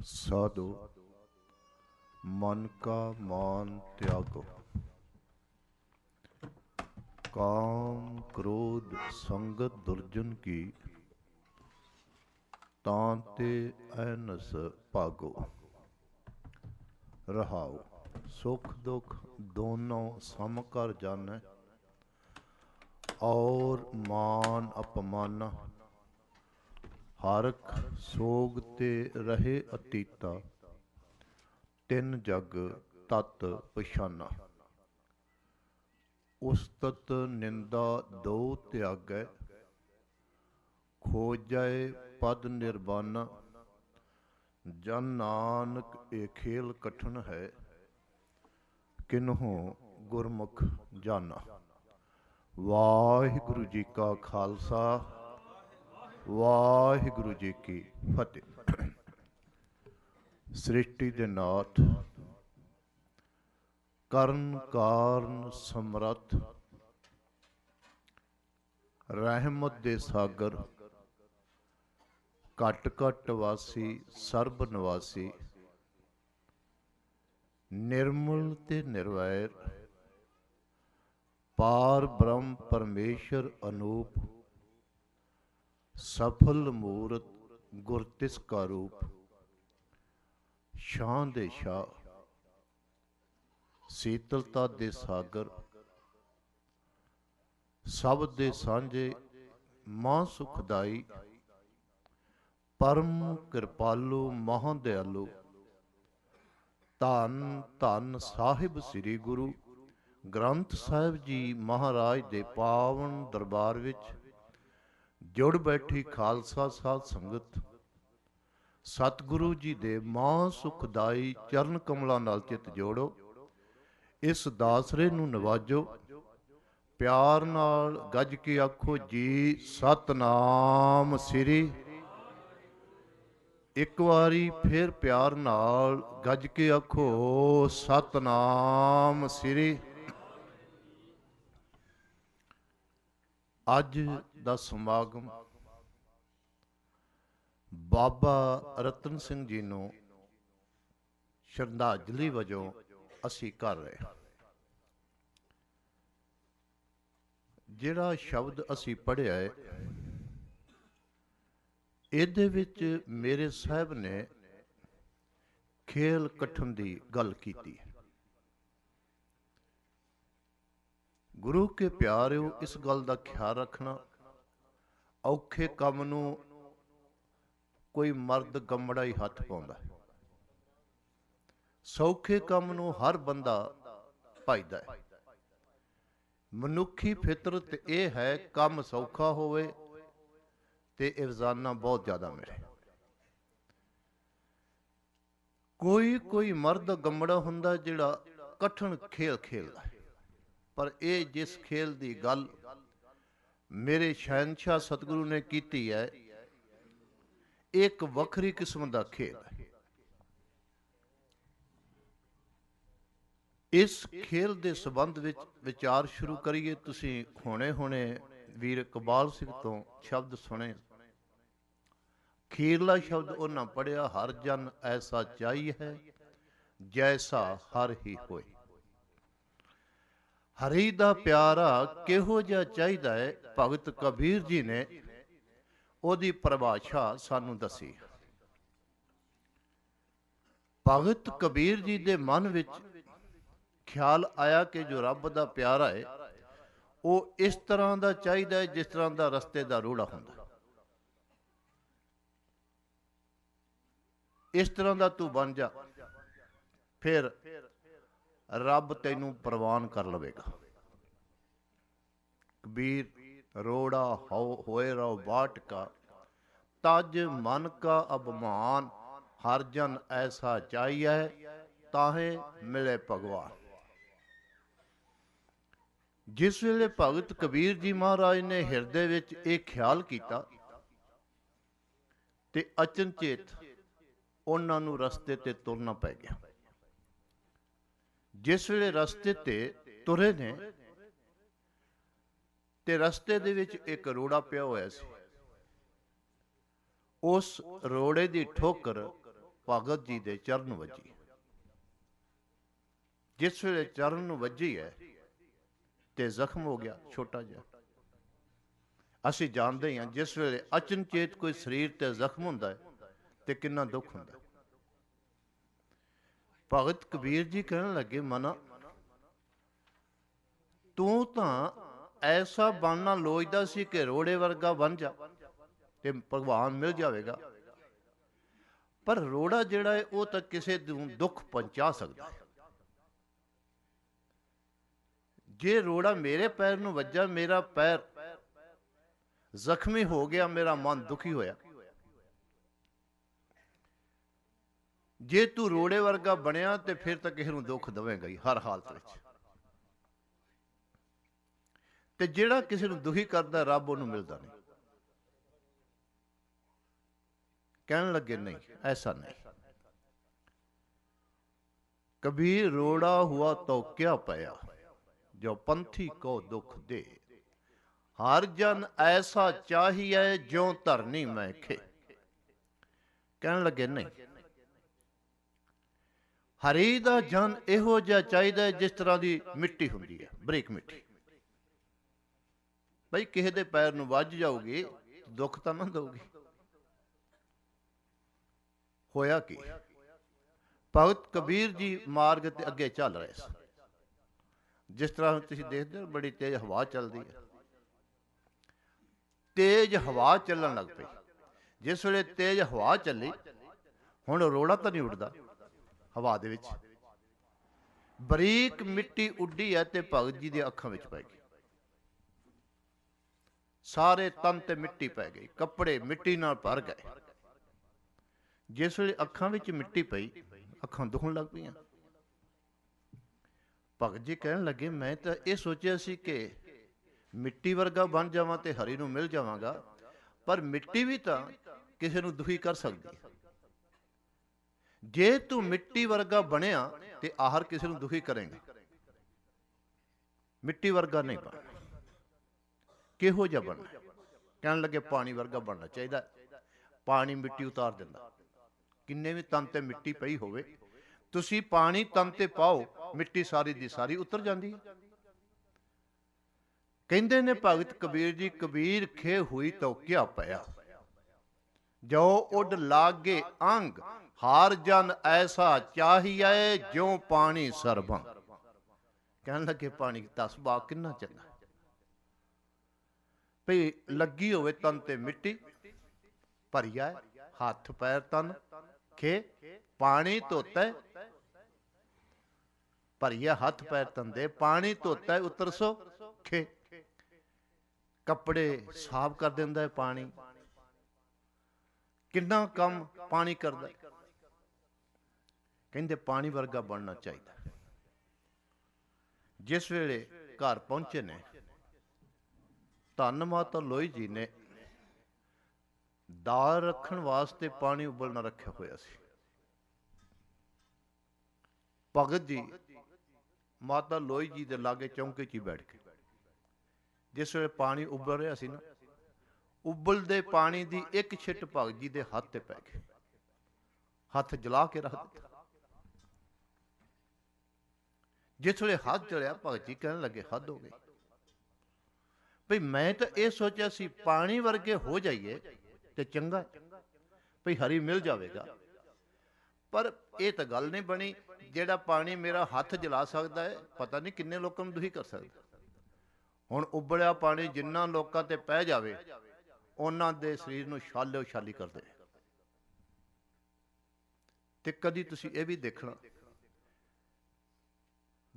साधु मन का मान त्यागो। काम क्रोध संगत दुर्जन की तांते ऐनस भागो। रहाओ सुख दुख दोनों सम कर जाने, और मान अपमाना हरख सोग ते रहे अतीता। तिन जग तत पछाना, उस्तत निंदा दो त्यागै। खोजै पद निर्वाणा, जन नानक ए खेल कठिन है। किन्हों गुरमुख जाना। वाहिगुरु जी का खालसा, वाहिगुरु जी की फतेह। सृष्टि दे नाथ ਕਰਨ ਕਾਰਨ ਸਮਰੱਥ, ਰਹਿਮਤ ਦੇ ਸਾਗਰ, ਘਟ ਘਟ ਵਾਸੀ ਸਰਬ ਨਿਵਾਸੀ। ਨਿਰਮਲ ਤੇ ਨਿਰਵੈਰ, ਪਾਰ ਬ੍ਰਹਮ ਪਰਮੇਸ਼ਰ ਅਨੂਪ। ਸਫਲ ਮੂਰਤ ਗੁਰ ਤਿਸ ਕਾ ਰੂਪ। ਸ਼ਾਹ ਦੇ ਸ਼ਾਹ, ਸੀਤਲਤਾ ਦੇ ਸਾਗਰ, ਸਭ ਦੇ ਸਾਂਝੇ ਮਹਾਂ ਸੁਖਦਾਈ। ਪਰਮ ਕਿਰਪਾਲੂ ਮਹਾਂ ਦਿਆਲੂ, ਧੰਨ ਧੰਨ ਸਾਹਿਬ ਸ੍ਰੀ ਗੁਰੂ ਗ੍ਰੰਥ ਸਾਹਿਬ ਜੀ ਮਹਾਰਾਜ ਦੇ ਪਾਵਨ ਦਰਬਾਰ ਵਿੱਚ ਜੁੜ ਬੈਠੀ ਖਾਲਸਾ ਸਾਧ ਸੰਗਤ। ਸਤਿਗੁਰੂ ਜੀ ਦੇ ਮਹਾਂ ਸੁਖਦਾਈ ਚਰਨ ਕਮਲਾਂ ਨਾਲ ਚਿੱਤ ਜੋੜੋ। ਇਸ ਦਾਸਰੇ ਨੂੰ ਨਵਾਜੋ, ਪਿਆਰ ਨਾਲ ਗੱਜ ਕੇ ਆਖੋ ਜੀ ਸਤਨਾਮ ਸ੍ਰੀ। ਇੱਕ ਵਾਰੀ ਫਿਰ ਪਿਆਰ ਨਾਲ ਗੱਜ ਕੇ ਆਖੋ ਸਤਨਾਮ ਸ੍ਰੀ। ਅੱਜ ਦਾ ਸਮਾਗਮ ਬਾਬਾ ਰਤਨ ਸਿੰਘ ਜੀ ਨੂੰ ਸ਼ਰਧਾਂਜਲੀ ਵਜੋਂ ਅਸੀਂ ਕਰ ਰਹੇ ਹਾਂ। ਜਿਹੜਾ ਸ਼ਬਦ ਅਸੀਂ ਪੜ੍ਹਿਆ ਹੈ, ਇਹਦੇ ਵਿੱਚ ਮੇਰੇ ਸਾਹਿਬ ਨੇ ਖੇਲ ਕਠਨ ਦੀ ਗੱਲ ਕੀਤੀ ਹੈ। ਗੁਰੂ ਕੇ ਪਿਆਰਿਓ, ਇਸ ਗੱਲ ਦਾ ਖਿਆਲ ਰੱਖਣਾ, ਔਖੇ ਕੰਮ ਨੂੰ ਕੋਈ ਮਰਦ ਗੰਮੜਾ ਹੀ ਹੱਥ ਪਾਉਂਦਾ, ਸੌਖੇ ਕੰਮ ਨੂੰ ਹਰ ਬੰਦਾ ਭਜਦਾ ਹੈ। ਮਨੁੱਖੀ ਫਿਤਰਤ ਇਹ ਹੈ ਕੰਮ ਸੌਖਾ ਹੋਵੇ ਤੇ ਇਵਜ਼ਾਨਾ ਬਹੁਤ ਜ਼ਿਆਦਾ ਮਿਲੇ। ਕੋਈ ਮਰਦ ਗੰਮੜਾ ਹੁੰਦਾ ਜਿਹੜਾ ਕਠਨ ਖੇਲ ਖੇਲਦਾ ਹੈ, ਪਰ ਇਹ ਜਿਸ ਖੇਲ ਦੀ ਗੱਲ ਮੇਰੇ ਸ਼ਹਿਨਸ਼ਾਹ ਸਤਿਗੁਰੂ ਨੇ ਕੀਤੀ ਹੈ, ਇੱਕ ਵੱਖਰੀ ਕਿਸਮ ਦਾ ਖੇਲ ਹੈ। ਇਸ ਖੇਲ ਦੇ ਸੰਬੰਧ ਵਿੱਚ ਵਿਚਾਰ ਸ਼ੁਰੂ ਕਰੀਏ। ਤੁਸੀਂ ਹੁਣੇ ਵੀਰ ਇਕਬਾਲ ਸਿੰਘ ਤੋਂ ਸ਼ਬਦ ਸੁਣੇ। ਖੀਰਲਾ ਸ਼ਬਦ ਉਹਨਾਂ ਪੜ੍ਹਿਆ, ਹਰ ਜਨ ਐਸਾ ਚਾਹੀ ਹੈ ਜੈਸਾ ਹਰ ਹੀ ਹੋਏ। ਹਰੀ ਦਾ ਪਿਆਰਾ ਕਿਹੋ ਜਿਹਾ ਚਾਹੀਦਾ ਹੈ, ਭਗਤ ਕਬੀਰ ਜੀ ਨੇ ਉਹਦੀ ਪਰਿਭਾਸ਼ਾ ਸਾਨੂੰ ਦੱਸੀ। ਭਗਤ ਕਬੀਰ ਜੀ ਦੇ ਮਨ ਵਿੱਚ ਖਿਆਲ ਆਇਆ ਕਿ ਜੋ ਰੱਬ ਦਾ ਪਿਆਰਾ ਹੈ, ਉਹ ਇਸ ਤਰ੍ਹਾਂ ਦਾ ਚਾਹੀਦਾ ਹੈ ਜਿਸ ਤਰ੍ਹਾਂ ਦਾ ਰਸਤੇ ਦਾ ਰੋੜਾ ਹੁੰਦਾ। ਇਸ ਤਰ੍ਹਾਂ ਦਾ ਤੂੰ ਬਣ ਜਾ, ਫਿਰ ਰੱਬ ਤੈਨੂੰ ਪ੍ਰਵਾਨ ਕਰ ਲਵੇਗਾ। ਕਬੀਰ ਰੋੜਾ ਹੋਏ ਰੋ ਬਾਟ ਕਾ, ਤਜ ਮਨ ਕਾ ਅਭਿਮਾਨ। ਹਰ ਜਨ ਐਸਾ ਚਾਹੀਏ, ਤਾਹੇ ਮਿਲੇ ਭਗਵਾਨ। ਜਿਸ ਵੇਲੇ ਭਗਤ ਕਬੀਰ ਜੀ ਮਹਾਰਾਜ ਨੇ ਹਿਰਦੇ ਵਿੱਚ ਇਹ ਖਿਆਲ ਕੀਤਾ ਤੇ ਅਚਨਚੇਤ ਉਹਨਾਂ ਨੂੰ ਰਸਤੇ ਤੇ ਤੁਰਨਾ ਪੈ ਗਿਆ। ਜਿਸ ਵੇਲੇ ਰਸਤੇ ਤੇ ਤੁਰੇ ਨੇ ਤੇ ਰਸਤੇ ਦੇ ਵਿੱਚ ਇੱਕ ਰੋੜਾ ਪਿਆ ਹੋਇਆ ਸੀ। ਉਸ ਰੋੜੇ ਦੀ ਠੋਕਰ ਭਗਤ ਜੀ ਦੇ ਚਰਨ ਵੱਜੀ। ਜਿਸ ਵੇਲੇ ਚਰਨ ਵੱਜੀ ਹੈ ਤੇ ਜ਼ਖਮ ਹੋ ਗਿਆ ਛੋਟਾ ਜਿਹਾ। ਅਸੀਂ ਜਾਣਦੇ ਹਾਂ ਜਿਸ ਵੇਲੇ ਅਚਨਚੇਤ ਕੋਈ ਸਰੀਰ ਤੇ ਜ਼ਖਮ ਹੁੰਦਾ ਹੈ ਤੇ ਕਿੰਨਾ ਦੁੱਖ ਹੁੰਦਾ। ਭਗਤ ਕਬੀਰ ਜੀ ਕਹਿਣ ਲੱਗੇ, ਮਨਾ ਤੂੰ ਤਾਂ ਐਸਾ ਬਣਨਾ ਲੋਚਦਾ ਸੀ ਕਿ ਰੋੜੇ ਵਰਗਾ ਬਣ ਜਾ ਤੇ ਭਗਵਾਨ ਮਿਲ ਜਾਵੇਗਾ। ਪਰ ਰੋੜਾ ਜਿਹੜਾ ਹੈ ਉਹ ਤਾਂ ਕਿਸੇ ਨੂੰ ਦੁੱਖ ਪਹੁੰਚਾ ਸਕਦਾ ਹੈ। ਜੇ ਰੋੜਾ ਮੇਰੇ ਪੈਰ ਨੂੰ ਵੱਜਾ, ਮੇਰਾ ਪੈਰ ਜ਼ਖਮੀ ਹੋ ਗਿਆ, ਮੇਰਾ ਮਨ ਦੁਖੀ ਹੋਇਆ। ਜੇ ਤੂੰ ਰੋੜੇ ਵਰਗਾ ਬਣਿਆ ਤੇ ਫਿਰ ਤਾਂ ਕਿਸੇ ਨੂੰ ਦੁੱਖ ਦੇਵੇਂਗਾ ਹੀ ਹਰ ਹਾਲਤ ਵਿੱਚ। ਤੇ ਜਿਹੜਾ ਕਿਸੇ ਨੂੰ ਦੁਖੀ ਕਰਦਾ ਰੱਬ ਉਹਨੂੰ ਮਿਲਦਾ ਨਹੀਂ। ਕਹਿਣ ਲੱਗੇ ਨਹੀਂ, ਐਸਾ ਨਹੀਂ। ਕਬੀਰ ਰੋੜਾ ਹੁਆ ਤੋ ਕਿਆ ਪਿਆ, ਜੋ ਪੰਥੀ ਕੋ ਦੁੱਖ ਦੇ। ਹਰ ਜਨ ਐਸਾ ਚਾਹੀਏ ਜਿਉ ਧਰਨੀ ਮੈਂ ਖੇ। ਕਹਿਣ ਲੱਗੇ ਨਹੀਂ, ਹਰੀ ਦਾ ਜਨ ਇਹੋ ਜਿਹਾ ਚਾਹੀਦਾ ਜਿਸ ਤਰ੍ਹਾਂ ਦੀ ਮਿੱਟੀ ਹੁੰਦੀ ਹੈ, ਬਰੀਕ ਮਿੱਟੀ। ਬਈ ਕਿਸੇ ਦੇ ਪੈਰ ਨੂੰ ਵੱਜ ਜਾਊਗੀ, ਦੁੱਖ ਤਾਂ ਨਾ ਦਊਗੀ। ਹੋਇਆ ਕੀ, ਭਗਤ ਕਬੀਰ ਜੀ ਮਾਰਗ ਤੇ ਅੱਗੇ ਚੱਲ ਰਹੇ ਸਨ। ਜਿਸ ਤਰ੍ਹਾਂ ਤੁਸੀਂ ਦੇਖਦੇ ਹੋ ਬੜੀ ਤੇਜ਼ ਹਵਾ ਚੱਲਦੀ ਹੈ। ਤੇਜ਼ ਹਵਾ ਚੱਲਣ ਲੱਗ ਪਈ। ਜਿਸ ਵੇਲੇ ਤੇਜ਼ ਹਵਾ ਚੱਲੀ, ਹੁਣ ਰੋੜਾ ਤਾਂ ਨਹੀਂ ਉੱਡਦਾ ਹਵਾ ਦੇ ਵਿੱਚ। ਬਰੀਕ ਮਿੱਟੀ ਉੱਡੀ ਹੈ ਤੇ ਭਗਤ ਜੀ ਦੀਆਂ ਅੱਖਾਂ ਵਿੱਚ ਪੈ ਗਈ। ਸਾਰੇ ਤਨ ਤੇ ਮਿੱਟੀ ਪੈ ਗਈ, ਕੱਪੜੇ ਮਿੱਟੀ ਨਾਲ ਭਰ ਗਏ। ਜਿਸ ਵੇਲੇ ਅੱਖਾਂ ਵਿੱਚ ਮਿੱਟੀ ਪਈ, ਅੱਖਾਂ ਦੁਖਣ ਲੱਗ ਪਈਆਂ। ਭਗਤ ਜੀ ਕਹਿਣ ਲੱਗੇ, ਮੈਂ ਤਾਂ ਇਹ ਸੋਚਿਆ ਸੀ ਕਿ ਮਿੱਟੀ ਵਰਗਾ ਬਣ ਜਾਵਾਂ ਤੇ ਹਰੀ ਨੂੰ ਮਿਲ ਜਾਵਾਂਗਾ, ਪਰ ਮਿੱਟੀ ਵੀ ਤਾਂ ਕਿਸੇ ਨੂੰ ਦੁਖੀ ਕਰ ਸਕਦੀ ਹੈ। ਜੇ ਤੂੰ ਮਿੱਟੀ ਵਰਗਾ ਬਣਿਆ ਤੇ ਆਹਰ ਕਿਸੇ ਨੂੰ ਦੁਖੀ ਕਰੇਗਾ। ਮਿੱਟੀ ਵਰਗਾ ਨਹੀਂ ਬਣਨਾ। ਕਿਹੋ ਜਿਹਾ ਬਣਨਾ? ਕਹਿਣ ਲੱਗੇ ਪਾਣੀ ਵਰਗਾ ਬਣਨਾ ਚਾਹੀਦਾ। ਪਾਣੀ ਮਿੱਟੀ ਉਤਾਰ ਦਿੰਦਾ। ਕਿੰਨੇ ਵੀ ਤਨ ਤੇ ਮਿੱਟੀ ਪਈ ਹੋਵੇ, ਤੁਸੀਂ ਪਾਣੀ ਤਨ ਤੇ ਪਾਓ, ਮਿੱਟੀ ਸਾਰੀ ਦੀ ਸਾਰੀ ਉਤਰ ਜਾਂਦੀ ਹੈ। ਕਹਿੰਦੇ ਨੇ ਭਗਤ ਕਬੀਰ ਜੀ, ਕਬੀਰ ਖੇ ਹੋਈ ਤੋ ਕਿਆ ਪਿਆ, ਜੋ ਉੱਡ ਲਾਗੇ ਅੰਗ। ਹਾਰ ਜਨ ਐਸਾ ਚਾਹੀਏ ਜਿਉ ਪਾਣੀ ਸਰਬੰ। ਕਹਿਣ ਲੱਗੇ ਪਾਣੀ ਦਾ ਸੁਭਾਅ ਕਿੰਨਾ ਚੰਗਾ। ਭਈ ਲੱਗੀ ਹੋਵੇ ਤਨ ਤੇ ਮਿੱਟੀ, ਭਰੀਆ ਹੱਥ ਪੈਰ ਤਨ ਖੇ, ਪਾਣੀ ਧੋਤਾ, ਭਰੀਆ ਹੱਥ ਪੈਰ ਤਨ ਦੇ, ਪਾਣੀ ਧੋਤਾ ਉਤਰ ਸੋ ਖੇ। ਕੱਪੜੇ ਸਾਫ਼ ਕਰ ਦਿੰਦਾ ਹੈ ਪਾਣੀ। ਕਿੰਨਾ ਕੰਮ ਪਾਣੀ ਕਰਦਾ। ਕਹਿੰਦੇ ਪਾਣੀ ਵਰਗਾ ਬਣਨਾ ਚਾਹੀਦਾ। ਜਿਸ ਵੇਲੇ ਘਰ ਪਹੁੰਚੇ ਨੇ, ਧੰਨ ਮਾਤਾ ਲੋਈ ਜੀ ਨੇ ਦਾਲ ਰੱਖਣ ਵਾਸਤੇ ਪਾਣੀ ਉਬਲਣਾ ਰੱਖਿਆ ਹੋਇਆ ਸੀ। ਭਗਤ ਜੀ ਮਾਤਾ ਲੋਈ ਜੀ ਦੇ ਲਾਗੇ ਚੌਂਕੇ 'ਚ ਹੀ ਬੈਠ ਕੇ, ਜਿਸ ਵੇਲੇ ਪਾਣੀ ਉਬਲ ਰਿਹਾ ਸੀ ਨਾ, ਉਬਲਦੇ ਪਾਣੀ ਦੀ ਇੱਕ ਛਿੱਟ ਭਗਤ ਜੀ ਦੇ ਹੱਥ ਤੇ ਪੈ ਗਈ। ਹੱਥ ਜਲਾ ਕੇ ਰੱਖ ਦਿੱਤਾ। ਜਿਸ ਵੇਲੇ ਹੱਥ ਜਲਿਆ, ਭਗਤ ਜੀ ਕਹਿਣ ਲੱਗੇ ਹੱਦ ਹੋ ਗਈ। ਭਈ ਮੈਂ ਤਾਂ ਇਹ ਸੋਚਿਆ ਸੀ ਪਾਣੀ ਵਰਗੇ ਹੋ ਜਾਈਏ ਤੇ ਚੰਗਾ, ਭਈ ਹਰੀ ਮਿਲ ਜਾਵੇਗਾ। ਪਰ ਇਹ ਤਾਂ ਗੱਲ ਨਹੀਂ ਬਣੀ। ਜਿਹੜਾ ਪਾਣੀ ਮੇਰਾ ਹੱਥ ਜਲਾ ਸਕਦਾ ਹੈ, ਪਤਾ ਨਹੀਂ ਕਿੰਨੇ ਲੋਕਾਂ ਨੂੰ ਦੁਖੀ ਕਰ ਸਕਦਾ। ਹੁਣ ਉਬਲਿਆ ਪਾਣੀ ਜਿੰਨਾ ਲੋਕਾਂ ਤੇ ਪੈ ਜਾਵੇ, ਉਹਨਾਂ ਦੇ ਸਰੀਰ ਨੂੰ ਛਾਲੋ ਛਾਲੀ ਕਰਦੇ। ਤੇ ਕਦੀ ਤੁਸੀਂ ਇਹ ਵੀ ਦੇਖਣਾ,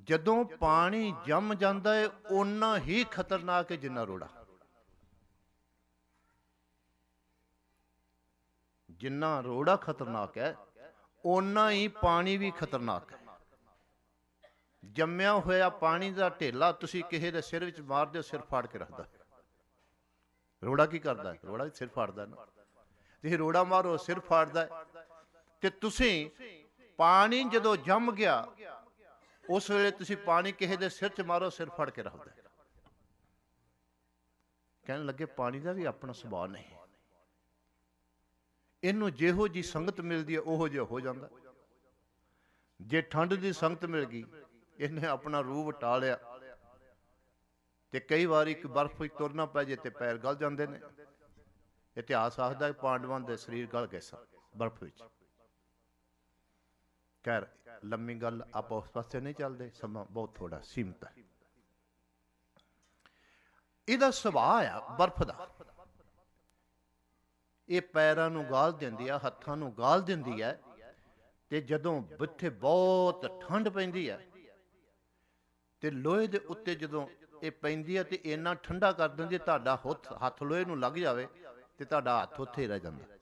ਜਦੋਂ ਪਾਣੀ ਜੰਮ ਜਾਂਦਾ ਹੈ, ਓਨਾ ਹੀ ਖਤਰਨਾਕ ਹੈ ਜਿੰਨਾ ਰੋੜਾ। ਜਿੰਨਾ ਰੋੜਾ ਖਤਰਨਾਕ ਹੈ, ਓਨਾ ਹੀ ਪਾਣੀ ਵੀ ਖਤਰਨਾਕ ਹੈ। ਜੰਮਿਆ ਹੋਇਆ ਪਾਣੀ ਦਾ ਢੇਲਾ ਤੁਸੀਂ ਕਿਸੇ ਦੇ ਸਿਰ ਵਿੱਚ ਮਾਰ ਦਿਓ, ਸਿਰ ਫਾੜ ਕੇ ਰੱਖਦਾ। ਰੋੜਾ ਕੀ ਕਰਦਾ? ਰੋੜਾ ਵੀ ਸਿਰ ਫਾੜਦਾ ਨਾ। ਤੁਸੀਂ ਰੋੜਾ ਮਾਰੋ, ਸਿਰ ਫਾੜਦਾ। ਤੇ ਤੁਸੀਂ ਪਾਣੀ ਜਦੋਂ ਜੰਮ ਗਿਆ, ਉਸ ਵੇਲੇ ਤੁਸੀਂ ਪਾਣੀ ਕਿਸੇ ਦੇ ਸਿਰ 'ਚ ਮਾਰੋ, ਸਿਰ ਫੜ ਕੇ ਰੱਖਦਾ। ਕਹਿਣ ਲੱਗੇ ਪਾਣੀ ਦਾ ਵੀ ਆਪਣਾ ਸੁਭਾਅ ਨਹੀਂ। ਇਹਨੂੰ ਜਿਹੋ ਜੀ ਸੰਗਤ ਮਿਲਦੀ ਹੈ ਉਹੋ ਜਿਹਾ ਹੋ ਜਾਂਦਾ। ਜੇ ਠੰਡ ਦੀ ਸੰਗਤ ਮਿਲ ਗਈ, ਇਹਨੇ ਆਪਣਾ ਰੂਹ ਵਟਾ ਲਿਆ, ਤੇ ਕਈ ਵਾਰੀ ਇੱਕ ਬਰਫ਼ ਵਿੱਚ ਤੁਰਨਾ ਪੈ ਜੇ ਤੇ ਪੈਰ ਗਲ ਜਾਂਦੇ ਨੇ। ਇਤਿਹਾਸ ਆਖਦਾ ਪਾਂਡਵਾਂ ਦੇ ਸਰੀਰ ਗਲ ਗਏ ਸਨ ਬਰਫ਼ ਵਿੱਚ। ਖੈਰ, ਲੰਮੀ ਗੱਲ, ਆਪਾਂ ਉਸ ਪਾਸੇ ਨਹੀਂ ਚੱਲਦੇ, ਸਮਾਂ ਬਹੁਤ ਥੋੜਾ ਸੀਮਤ ਹੈ। ਇਹਦਾ ਸੁਭਾਅ ਆ ਬਰਫ਼ ਦਾ, ਇਹ ਪੈਰਾਂ ਨੂੰ ਗਾਲ ਦਿੰਦੀ ਆ, ਹੱਥਾਂ ਨੂੰ ਗਾਲ ਦਿੰਦੀ ਹੈ, ਤੇ ਜਦੋਂ ਇੱਥੇ ਬਹੁਤ ਠੰਡ ਪੈਂਦੀ ਹੈ ਤੇ ਲੋਹੇ ਦੇ ਉੱਤੇ ਜਦੋਂ ਇਹ ਪੈਂਦੀ ਹੈ ਤੇ ਇੰਨਾ ਠੰਡਾ ਕਰ ਦਿੰਦੀ ਹੈ, ਤੁਹਾਡਾ ਹੱਥ ਲੋਹੇ ਨੂੰ ਲੱਗ ਜਾਵੇ ਤੇ ਤੁਹਾਡਾ ਹੱਥ ਉੱਥੇ ਹੀ ਰਹਿ ਜਾਂਦਾ।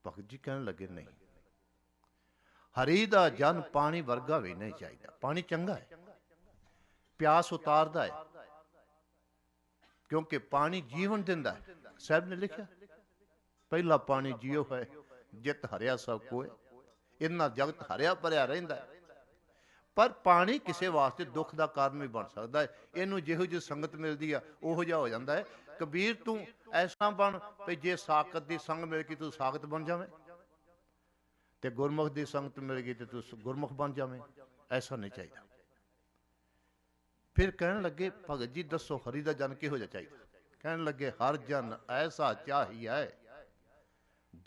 ਭਗਤ ਜੀ ਕਹਿਣ ਲੱਗੇ, ਨਹੀਂ, ਹਰੀ ਦਾ ਜਨ ਪਾਣੀ ਵਰਗਾ ਵੀ ਨਹੀਂ ਚਾਹੀਦਾ। ਪਾਣੀ ਚੰਗਾ ਹੈ, ਪਿਆਸ ਉਤਾਰਦਾ ਹੈ, ਕਿਉਂਕਿ ਪਾਣੀ ਜੀਵਨ ਦਿੰਦਾ ਹੈ। ਸਾਹਿਬ ਨੇ ਲਿਖਿਆ, ਪਹਿਲਾ ਪਾਣੀ ਜੀਓ ਹੈ, ਜਿਤ ਹਰਿਆ ਸਭ ਕੋਏ। ਇੰਨਾ ਜਗਤ ਹਰਿਆ ਭਰਿਆ ਰਹਿੰਦਾ ਹੈ, ਪਰ ਪਾਣੀ ਕਿਸੇ ਵਾਸਤੇ ਦੁੱਖ ਦਾ ਕਾਰਨ ਵੀ ਬਣ ਸਕਦਾ ਹੈ। ਇਹਨੂੰ ਜਿਹੋ ਜਿਹੀ ਸੰਗਤ ਮਿਲਦੀ ਆ ਉਹੋ ਜਿਹਾ ਹੋ ਜਾਂਦਾ ਹੈ। ਕਬੀਰ, ਤੂੰ ਐਸਾ ਬਣ ਵੀ ਜੇ ਸਾਕਤ ਦੀ ਸੰਗ ਮਿਲ ਗਈ ਤੂੰ ਸਾਕਤ ਬਣ ਜਾਵੇਂ, ਤੇ ਗੁਰਮੁਖ ਦੀ ਸੰਗਤ ਮਿਲ ਗਈ ਤੇ ਤੂੰ ਗੁਰਮੁਖ ਬਣ ਜਾਵੇਂ। ਐਸਾ ਨਹੀਂ ਚਾਹੀਦਾ। ਫਿਰ ਕਹਿਣ ਲੱਗੇ, ਭਗਤ ਜੀ ਦੱਸੋ ਹਰੀ ਦਾ ਜਨ ਕਿਹੋ ਜਿਹਾ ਚਾਹੀਦਾ? ਕਹਿਣ ਲੱਗੇ, ਹਰ ਜਨ ਐਸਾ ਚਾਹੀਏ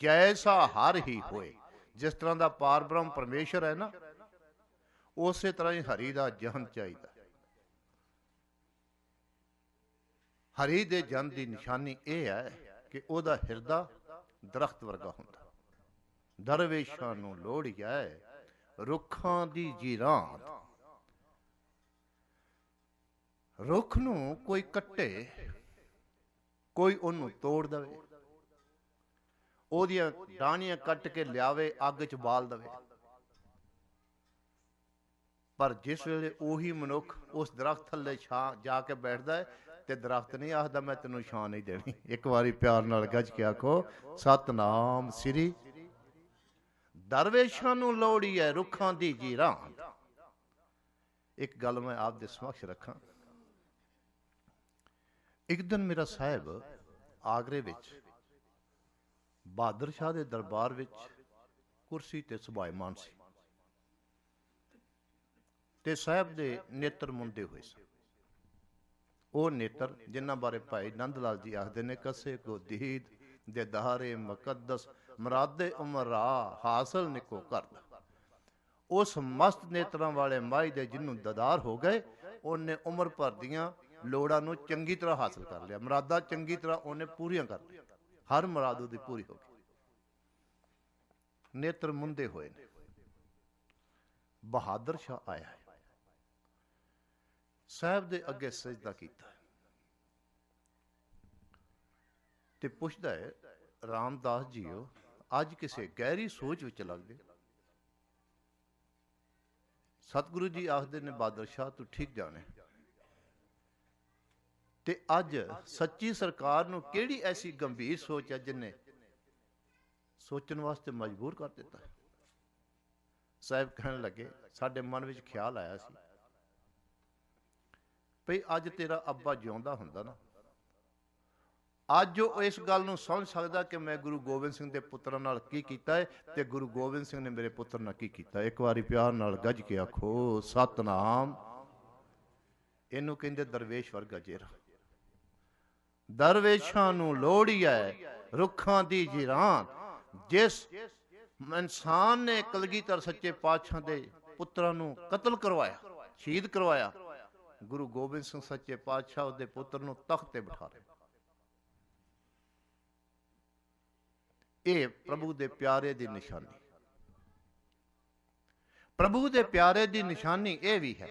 ਜੈਸਾ ਹਰ ਹੀ ਹੋਏ। ਜਿਸ ਤਰ੍ਹਾਂ ਦਾ ਪਾਰ ਬ੍ਰਹਮ ਪਰਮੇਸ਼ਰ ਹੈ ਨਾ, ਉਸੇ ਤਰ੍ਹਾਂ ਹੀ ਹਰੀ ਦਾ ਜਨ ਚਾਹੀਦਾ। ਹਰੀ ਦੇ ਜਨ ਦੀ ਨਿਸ਼ਾਨੀ ਇਹ ਹੈ ਕਿ ਉਹਦਾ ਹਿਰਦਾ ਦਰਖਤ ਵਰਗਾ ਹੁੰਦਾ। ਦਰਵੇਸ਼ਾਂ ਨੂੰ ਲੋੜੀਐ ਰੁੱਖਾਂ ਦੀ ਜੀਰਾਂਤ। ਰੁੱਖ ਨੂੰ ਕੋਈ ਕੱਟੇ, ਕੋਈ ਉਹਨੂੰ ਤੋੜ ਦੇਵੇ, ਉਹਦੀਆਂ ਡਾਹਣੀਆਂ ਕੱਟ ਕੇ ਲਿਆਵੇ, ਅੱਗ 'ਚ ਬਾਲ ਦੇਵੇ, ਪਰ ਜਿਸ ਵੇਲੇ ਉਹੀ ਮਨੁੱਖ ਉਸ ਦਰਖਤ ਥੱਲੇ ਛਾਂ ਜਾ ਕੇ ਬੈਠਦਾ ਹੈ ਤੇ ਦਰਖਤ ਨਹੀਂ ਆਖਦਾ ਮੈਂ ਤੈਨੂੰ ਛਾਂ ਨਹੀਂ ਦੇਣੀ। ਇੱਕ ਵਾਰੀ ਪਿਆਰ ਨਾਲ ਗੱਜ ਕੇ ਆਖੋ, ਸਤਨਾਮ ਸ੍ਰੀ। ਦਰਵੇਸ਼ਾਂ ਨੂੰ ਲੋੜੀ ਹੈ ਰੁੱਖਾਂ ਦੀ ਜੀਰਾਂਤ। ਇੱਕ ਗੱਲ ਮੈਂ ਆਪ ਦੇ ਸਮਕਸ਼ ਰੱਖਾਂ। ਇੱਕ ਦਿਨ ਮੇਰਾ ਸਾਹਿਬ ਆਗਰੇ ਵਿੱਚ ਬਹਾਦਰ ਸ਼ਾਹ ਦੇ ਦਰਬਾਰ ਵਿੱਚ ਕੁਰਸੀ ਤੇ ਸੁਭਾਇਮਾਨ ਸੀ, ਤੇ ਸਾਹਿਬ ਦੇ ਨੇਤਰ ਮੁੰਦੇ ਹੋਏ ਸਨ। ਉਹ ਨੇਤਰ ਜਿਨ੍ਹਾਂ ਬਾਰੇ ਭਾਈ ਨੰਦ ਲਾਲ ਜੀ ਆਖਦੇ ਨੇ, ਕਸੇ ਕੋ ਦੀਦ ਦੇ ਦਹਾਰੇ ਮੁਕੱਦਸ ਮਰਾਦੇ ਉਮਰਾ ਹਾਸਲ ਨਿਕੋ ਕਰਦਾ। ਉਸ ਮਸਤ ਨੇਤਰਾਂ ਵਾਲੇ ਮਾਈ ਦੇ ਜਿਹਨੂੰ ਦਦਾਰ ਹੋ ਗਏ, ਉਹਨੇ ਉਮਰ ਭਰ ਦੀਆਂ ਲੋੜਾਂ ਨੂੰ ਚੰਗੀ ਤਰ੍ਹਾਂ ਹਾਸਲ ਕਰ ਲਿਆ। ਮੁਰਾਦਾਂ ਚੰਗੀ ਤਰ੍ਹਾਂ ਉਹਨੇ ਪੂਰੀਆਂ ਕਰ ਲਈਆਂ, ਹਰ ਮੁਰਾਦ ਉਹਦੀ ਪੂਰੀ ਹੋ ਗਈ। ਨੇਤਰ ਮੁੰਦੇ ਹੋਏ ਨੇ। ਬਹਾਦਰ ਸ਼ਾਹ ਆਇਆ, ਸਾਹਿਬ ਦੇ ਅੱਗੇ ਸਜਦਾ ਕੀਤਾ ਤੇ ਪੁੱਛਦਾ ਹੈ, ਰਾਮਦਾਸ ਜੀਓ, ਅੱਜ ਕਿਸੇ ਗਹਿਰੀ ਸੋਚ ਵਿੱਚ ਲੱਗਦੇ। ਸਤਿਗੁਰੂ ਜੀ ਆਖਦੇ ਨੇ, ਬਹਾਦਰ ਸ਼ਾਹ ਤੂੰ ਠੀਕ ਜਾਣੇ, ਤੇ ਅੱਜ ਸੱਚੀ ਸਰਕਾਰ ਨੂੰ ਕਿਹੜੀ ਐਸੀ ਗੰਭੀਰ ਸੋਚ ਹੈ ਜਿਨੇ ਸੋਚਣ ਵਾਸਤੇ ਮਜਬੂਰ ਕਰ ਦਿੱਤਾ। ਸਾਹਿਬ ਕਹਿਣ ਲੱਗੇ, ਸਾਡੇ ਮਨ ਵਿੱਚ ਖਿਆਲ ਆਇਆ ਸੀ ਭਈ ਅੱਜ ਤੇਰਾ ਅੱਬਾ ਜਿਉਂਦਾ ਹੁੰਦਾ ਨਾ, ਅੱਜ ਉਹ ਇਸ ਗੱਲ ਨੂੰ ਸਮਝ ਸਕਦਾ ਕਿ ਮੈਂ ਗੁਰੂ ਗੋਬਿੰਦ ਸਿੰਘ ਦੇ ਪੁੱਤਰਾਂ ਨਾਲ ਕੀ ਕੀਤਾ ਹੈ ਤੇ ਗੁਰੂ ਗੋਬਿੰਦ ਸਿੰਘ ਨੇ ਮੇਰੇ ਪੁੱਤਰ ਨਾਲ ਕੀ ਕੀਤਾ। ਇੱਕ ਵਾਰੀ ਪਿਆਰ ਨਾਲ ਗੱਜ ਕੇ ਆਖੋ, ਸਤਨਾਮ। ਇਹਨੂੰ ਕਹਿੰਦੇ ਦਰਵੇਸ਼ ਵਰਗਾ ਚਿਹਰਾ। ਦਰਵੇਸ਼ਾਂ ਨੂੰ ਲੋੜੀ ਹੈ ਰੁੱਖਾਂ ਦੀ ਜੀਰਾਂਤ। ਜਿਸ ਇਨਸਾਨ ਨੇ ਕਲਗੀਧਰ ਸੱਚੇ ਪਾਤਸ਼ਾਹ ਦੇ ਪੁੱਤਰਾਂ ਨੂੰ ਕਤਲ ਕਰਵਾਇਆ, ਸ਼ਹੀਦ ਕਰਵਾਇਆ, ਗੁਰੂ ਗੋਬਿੰਦ ਸਿੰਘ ਸੱਚੇ ਪਾਤਸ਼ਾਹ ਉਹਦੇ ਪੁੱਤਰ ਨੂੰ ਤਖਤ ਤੇ ਬਿਠਾ ਲਿਆ। ਇਹ ਪ੍ਰਭੂ ਦੇ ਪਿਆਰੇ ਦੀ ਨਿਸ਼ਾਨੀ। ਪ੍ਰਭੂ ਦੇ ਪਿਆਰੇ ਦੀ ਨਿਸ਼ਾਨੀ ਇਹ ਵੀ ਹੈ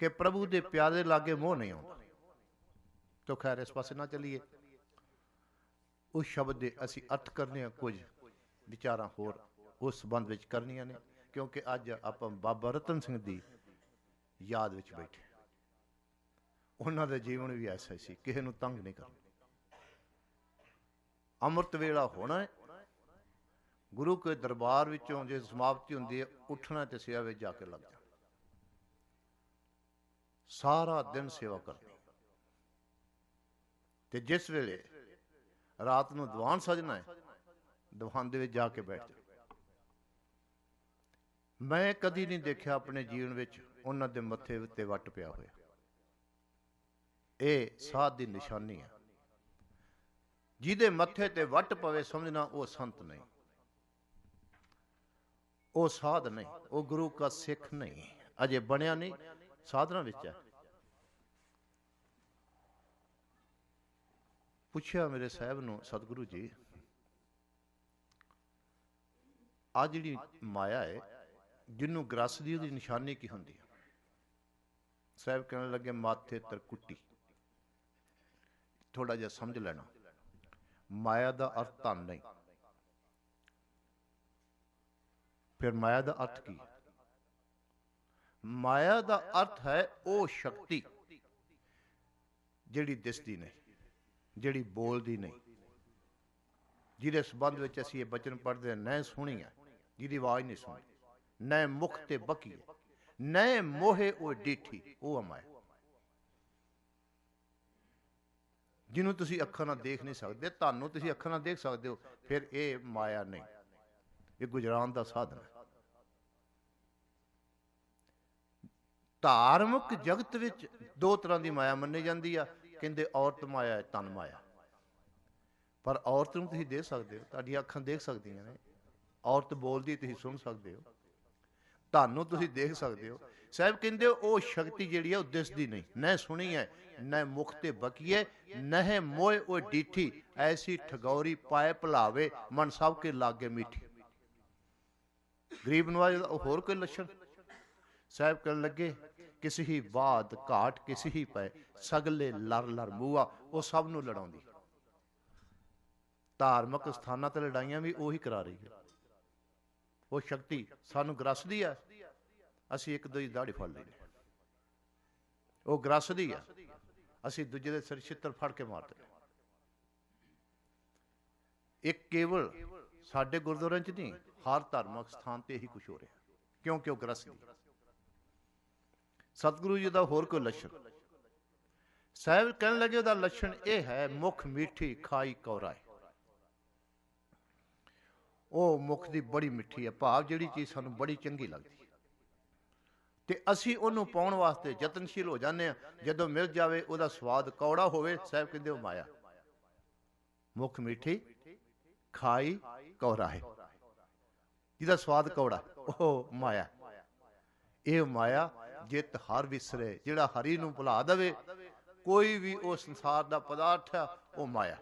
ਕਿ ਪ੍ਰਭੂ ਦੇ ਪਿਆਰੇ ਲਾਗੇ ਮੋਹ ਨਹੀਂ ਆਉਂਦਾ। ਤੋ ਖੈਰ ਇਸ ਪਾਸੇ ਨਾ ਚੱਲੀਏ। ਉਸ ਸ਼ਬਦ ਦੇ ਅਸੀਂ ਅਰਥ ਕਰਨੇ ਆ, ਕੁਝ ਵਿਚਾਰਾਂ ਹੋਰ ਉਸ ਸੰਬੰਧ ਵਿੱਚ ਕਰਨੀਆਂ ਨੇ, ਕਿਉਂਕਿ ਅੱਜ ਆਪਾਂ ਬਾਬਾ ਰਤਨ ਸਿੰਘ ਦੀ ਯਾਦ ਵਿੱਚ ਬੈਠੇ। ਉਹਨਾਂ ਦਾ ਜੀਵਨ ਵੀ ਐਸਾ ਸੀ, ਕਿਸੇ ਨੂੰ ਤੰਗ ਨਹੀਂ ਕਰਨਾ। ਅੰਮ੍ਰਿਤ ਵੇਲਾ ਹੋਣਾ ਹੈ, ਗੁਰੂ ਕੇ ਦਰਬਾਰ ਵਿੱਚੋਂ ਜੇ ਸਮਾਪਤੀ ਹੁੰਦੀ ਹੈ, ਉੱਠਣਾ ਤੇ ਸੇਵਾ ਵਿੱਚ ਜਾ ਕੇ ਲੱਗ ਜਾਣਾ। ਸਾਰਾ ਦਿਨ ਸੇਵਾ ਕਰਨੀ ਤੇ ਜਿਸ ਵੇਲੇ ਰਾਤ ਨੂੰ ਦੀਵਾਨ ਸਜਣਾ ਹੈ, ਦੀਵਾਨ ਦੇ ਵਿੱਚ ਜਾ ਕੇ ਬੈਠ ਜਾ। ਮੈਂ ਕਦੀ ਨਹੀਂ ਦੇਖਿਆ ਆਪਣੇ ਜੀਵਨ ਵਿੱਚ ਉਹਨਾਂ ਦੇ ਮੱਥੇ ਉੱਤੇ ਵੱਟ ਪਿਆ ਹੋਇਆ। ਇਹ ਸਾਧ ਦੀ ਨਿਸ਼ਾਨੀ ਹੈ। ਜਿਹਦੇ ਮੱਥੇ ਤੇ ਵੱਟ ਪਵੇ ਸਮਝਣਾ ਉਹ ਸੰਤ ਨਹੀਂ, ਉਹ ਸਾਧ ਨਹੀਂ, ਉਹ ਗੁਰੂ ਦਾ ਸਿੱਖ ਨਹੀਂ, ਅਜੇ ਬਣਿਆ ਨਹੀਂ, ਸਾਧਨਾ ਵਿੱਚ ਹੈ। ਪੁੱਛਿਆ ਮੇਰੇ ਸਾਹਿਬ ਨੂੰ, ਸਤਿਗੁਰੂ ਜੀ ਆ ਜਿਹੜੀ ਮਾਇਆ ਹੈ ਜਿਹਨੂੰ ਗ੍ਰਸਦੀ, ਉਹਦੀ ਨਿਸ਼ਾਨੀ ਕੀ ਹੁੰਦੀ ਹੈ? ਸਾਹਿਬ ਕਹਿਣ ਲੱਗੇ ਮਾਥੇ ਤਰਕੁੱਟੀ। ਥੋੜਾ ਜਿਹਾ ਸਮਝ ਲੈਣਾ, ਮਾਇਆ ਦਾ ਅਰਥ ਧਨ ਨਹੀਂ। ਫਿਰ ਮਾਇਆ ਦਾ ਅਰਥ ਕੀ ਹੈ? ਮਾਇਆ ਦਾ ਅਰਥ ਹੈ ਉਹ ਸ਼ਕਤੀ ਜਿਹੜੀ ਦਿਸਦੀ ਨਹੀਂ, ਜਿਹੜੀ ਬੋਲਦੀ ਨਹੀਂ, ਜਿਹਦੇ ਸੰਬੰਧ ਵਿੱਚ ਅਸੀਂ ਇਹ ਬਚਨ ਪੜ੍ਹਦੇ ਹਾਂ, ਨੈ ਸੁਣੀ ਹੈ, ਜਿਹਦੀ ਆਵਾਜ਼ ਨਹੀਂ ਸੁਣੀ, ਨੈ ਮੁਖ ਤੇ ਬਕੀ, ਨੈ ਮੋਹੇ ਉਹ ਡੀਠੀ, ਉਹ ਮਾਇਆ। ਜਿਹਨੂੰ ਤੁਸੀਂ ਅੱਖਾਂ ਨਾਲ ਦੇਖ ਨਹੀਂ ਸਕਦੇ, ਤੁਹਾਨੂੰ ਤੁਸੀਂ ਅੱਖਾਂ ਨਾਲ ਦੇਖ ਸਕਦੇ ਹੋ, ਫਿਰ ਇਹ ਮਾਇਆ ਨਹੀਂ, ਇਹ ਗੁਜਰਾਨ ਦਾ ਸਾਧਨ ਹੈ। ਧਾਰਮਿਕ ਜਗਤ ਵਿੱਚ ਦੋ ਤਰ੍ਹਾਂ ਦੀ ਮਾਇਆ ਮੰਨੀ ਜਾਂਦੀ ਆ। ਕਹਿੰਦੇ ਔਰਤ ਮਾਇਆ ਹੈ, ਤਨ ਮਾਇਆ। ਪਰ ਔਰਤ ਨੂੰ ਤੁਸੀਂ ਦੇਖ ਸਕਦੇ ਹੋ, ਤੁਹਾਡੀਆਂ ਅੱਖਾਂ ਦੇਖ ਸਕਦੀਆਂ ਨੇ। ਔਰਤ ਬੋਲਦੀ ਤੁਸੀਂ ਸੁਣ ਸਕਦੇ ਹੋ, ਤੁਹਾਨੂੰ ਤੁਸੀਂ ਦੇਖ ਸਕਦੇ ਹੋ। ਸਾਹਿਬ ਕਹਿੰਦੇ ਉਹ ਸ਼ਕਤੀ ਜਿਹੜੀ ਹੈ ਉਹ ਦਿਸਦੀ ਨਹੀਂ, ਨਾ ਸੁਣੀ ਹੈ, ਨਾ ਮੁਖ ਤੇ ਬਕੀਏ, ਨਹਿ ਮੋਏ ਉਹ ਡੀਠੀ, ਐਸੀ ਠਗੌਰੀ ਪਾਏ ਭੁਲਾਵੇ, ਮਨ ਸਭ ਕੇ ਲਾਗੇ ਮੀਠੀ। ਗਰੀਬ ਨਵਾਜ ਦਾ ਹੋਰ ਕੋਈ ਲੱਛਣ? ਸਾਹਿਬ ਕਹਿਣ ਲੱਗੇ ਕਿਸੇ ਹੀ ਬਾਤ ਘਾਟ ਕਿਸੇ ਹੀ ਪਏ, ਸਗਲੇ ਲੜ ਲੜ ਬੂਆ, ਉਹ ਸਭ ਨੂੰ ਲੜਾਉਂਦੀ। ਧਾਰਮਿਕ ਸਥਾਨਾਂ ਤੇ ਲੜਾਈਆਂ ਵੀ ਉਹੀ ਕਰਾ ਰਹੀ ਹੈ। ਉਹ ਸ਼ਕਤੀ ਸਾਨੂੰ ਗ੍ਰਸਦੀ ਆ, ਅਸੀਂ ਇੱਕ ਦੂਜੀ ਦਾੜੀ ਫੜ ਲਈ, ਉਹ ਗ੍ਰਸਦੀ ਆ, ਅਸੀਂ ਦੂਜੇ ਦੇ ਸਿਰ ਛਿੱਤਰ ਫੜ ਕੇ ਮਾਰਦੇ। ਇਹ ਕੇਵਲ ਸਾਡੇ ਗੁਰਦੁਆਰਿਆਂ 'ਚ ਨਹੀਂ, ਹਰ ਧਾਰਮਿਕ ਸਥਾਨ ਤੇ ਇਹੀ ਕੁਛ ਹੋ ਰਿਹਾ, ਕਿਉਂਕਿ ਉਹ ਗ੍ਰਸਦੀ। ਸਤਿਗੁਰੂ ਜੀ ਦਾ ਹੋਰ ਕੋਈ ਲੱਛਣ? ਸਾਹਿਬ ਕਹਿਣ ਲੱਗੇ ਉਹਦਾ ਲੱਛਣ ਇਹ ਹੈ, ਮੁਖ ਮੀਠੀ ਖਾਈ ਕੌਰਾਏ। ਉਹ ਮੁਖ ਦੀ ਬੜੀ ਮਿੱਠੀ ਹੈ, ਭਾਵ ਜਿਹੜੀ ਚੀਜ਼ ਸਾਨੂੰ ਬੜੀ ਚੰਗੀ ਲੱਗਦੀ ਤੇ ਅਸੀਂ ਉਹਨੂੰ ਪਾਉਣ ਵਾਸਤੇ ਯਤਨਸ਼ੀਲ ਹੋ ਜਾਂਦੇ ਹਾਂ। ਜਦੋਂ ਮਿਲ ਜਾਵੇ ਉਹਦਾ ਸਵਾਦ ਕੌੜਾ ਹੋਵੇ, ਸਾਹਿਬ ਕਹਿੰਦੇ ਉਹ ਮਾਇਆ। ਮੁਖ ਮੀਠੀ ਖਾਈ ਕੌਰਾਏ, ਜਿਹਦਾ ਸਵਾਦ ਕੌੜਾ, ਉਹ ਮਾਇਆ। ਇਹ ਮਾਇਆ ਜਿਤ ਹਰ ਵਿਸਰੇ, ਜਿਹੜਾ ਹਰੀ ਨੂੰ ਭੁਲਾ ਦੇਵੇ, ਕੋਈ ਵੀ ਉਹ ਸੰਸਾਰ ਦਾ ਪਦਾਰਥ ਆ, ਉਹ ਮਾਇਆ।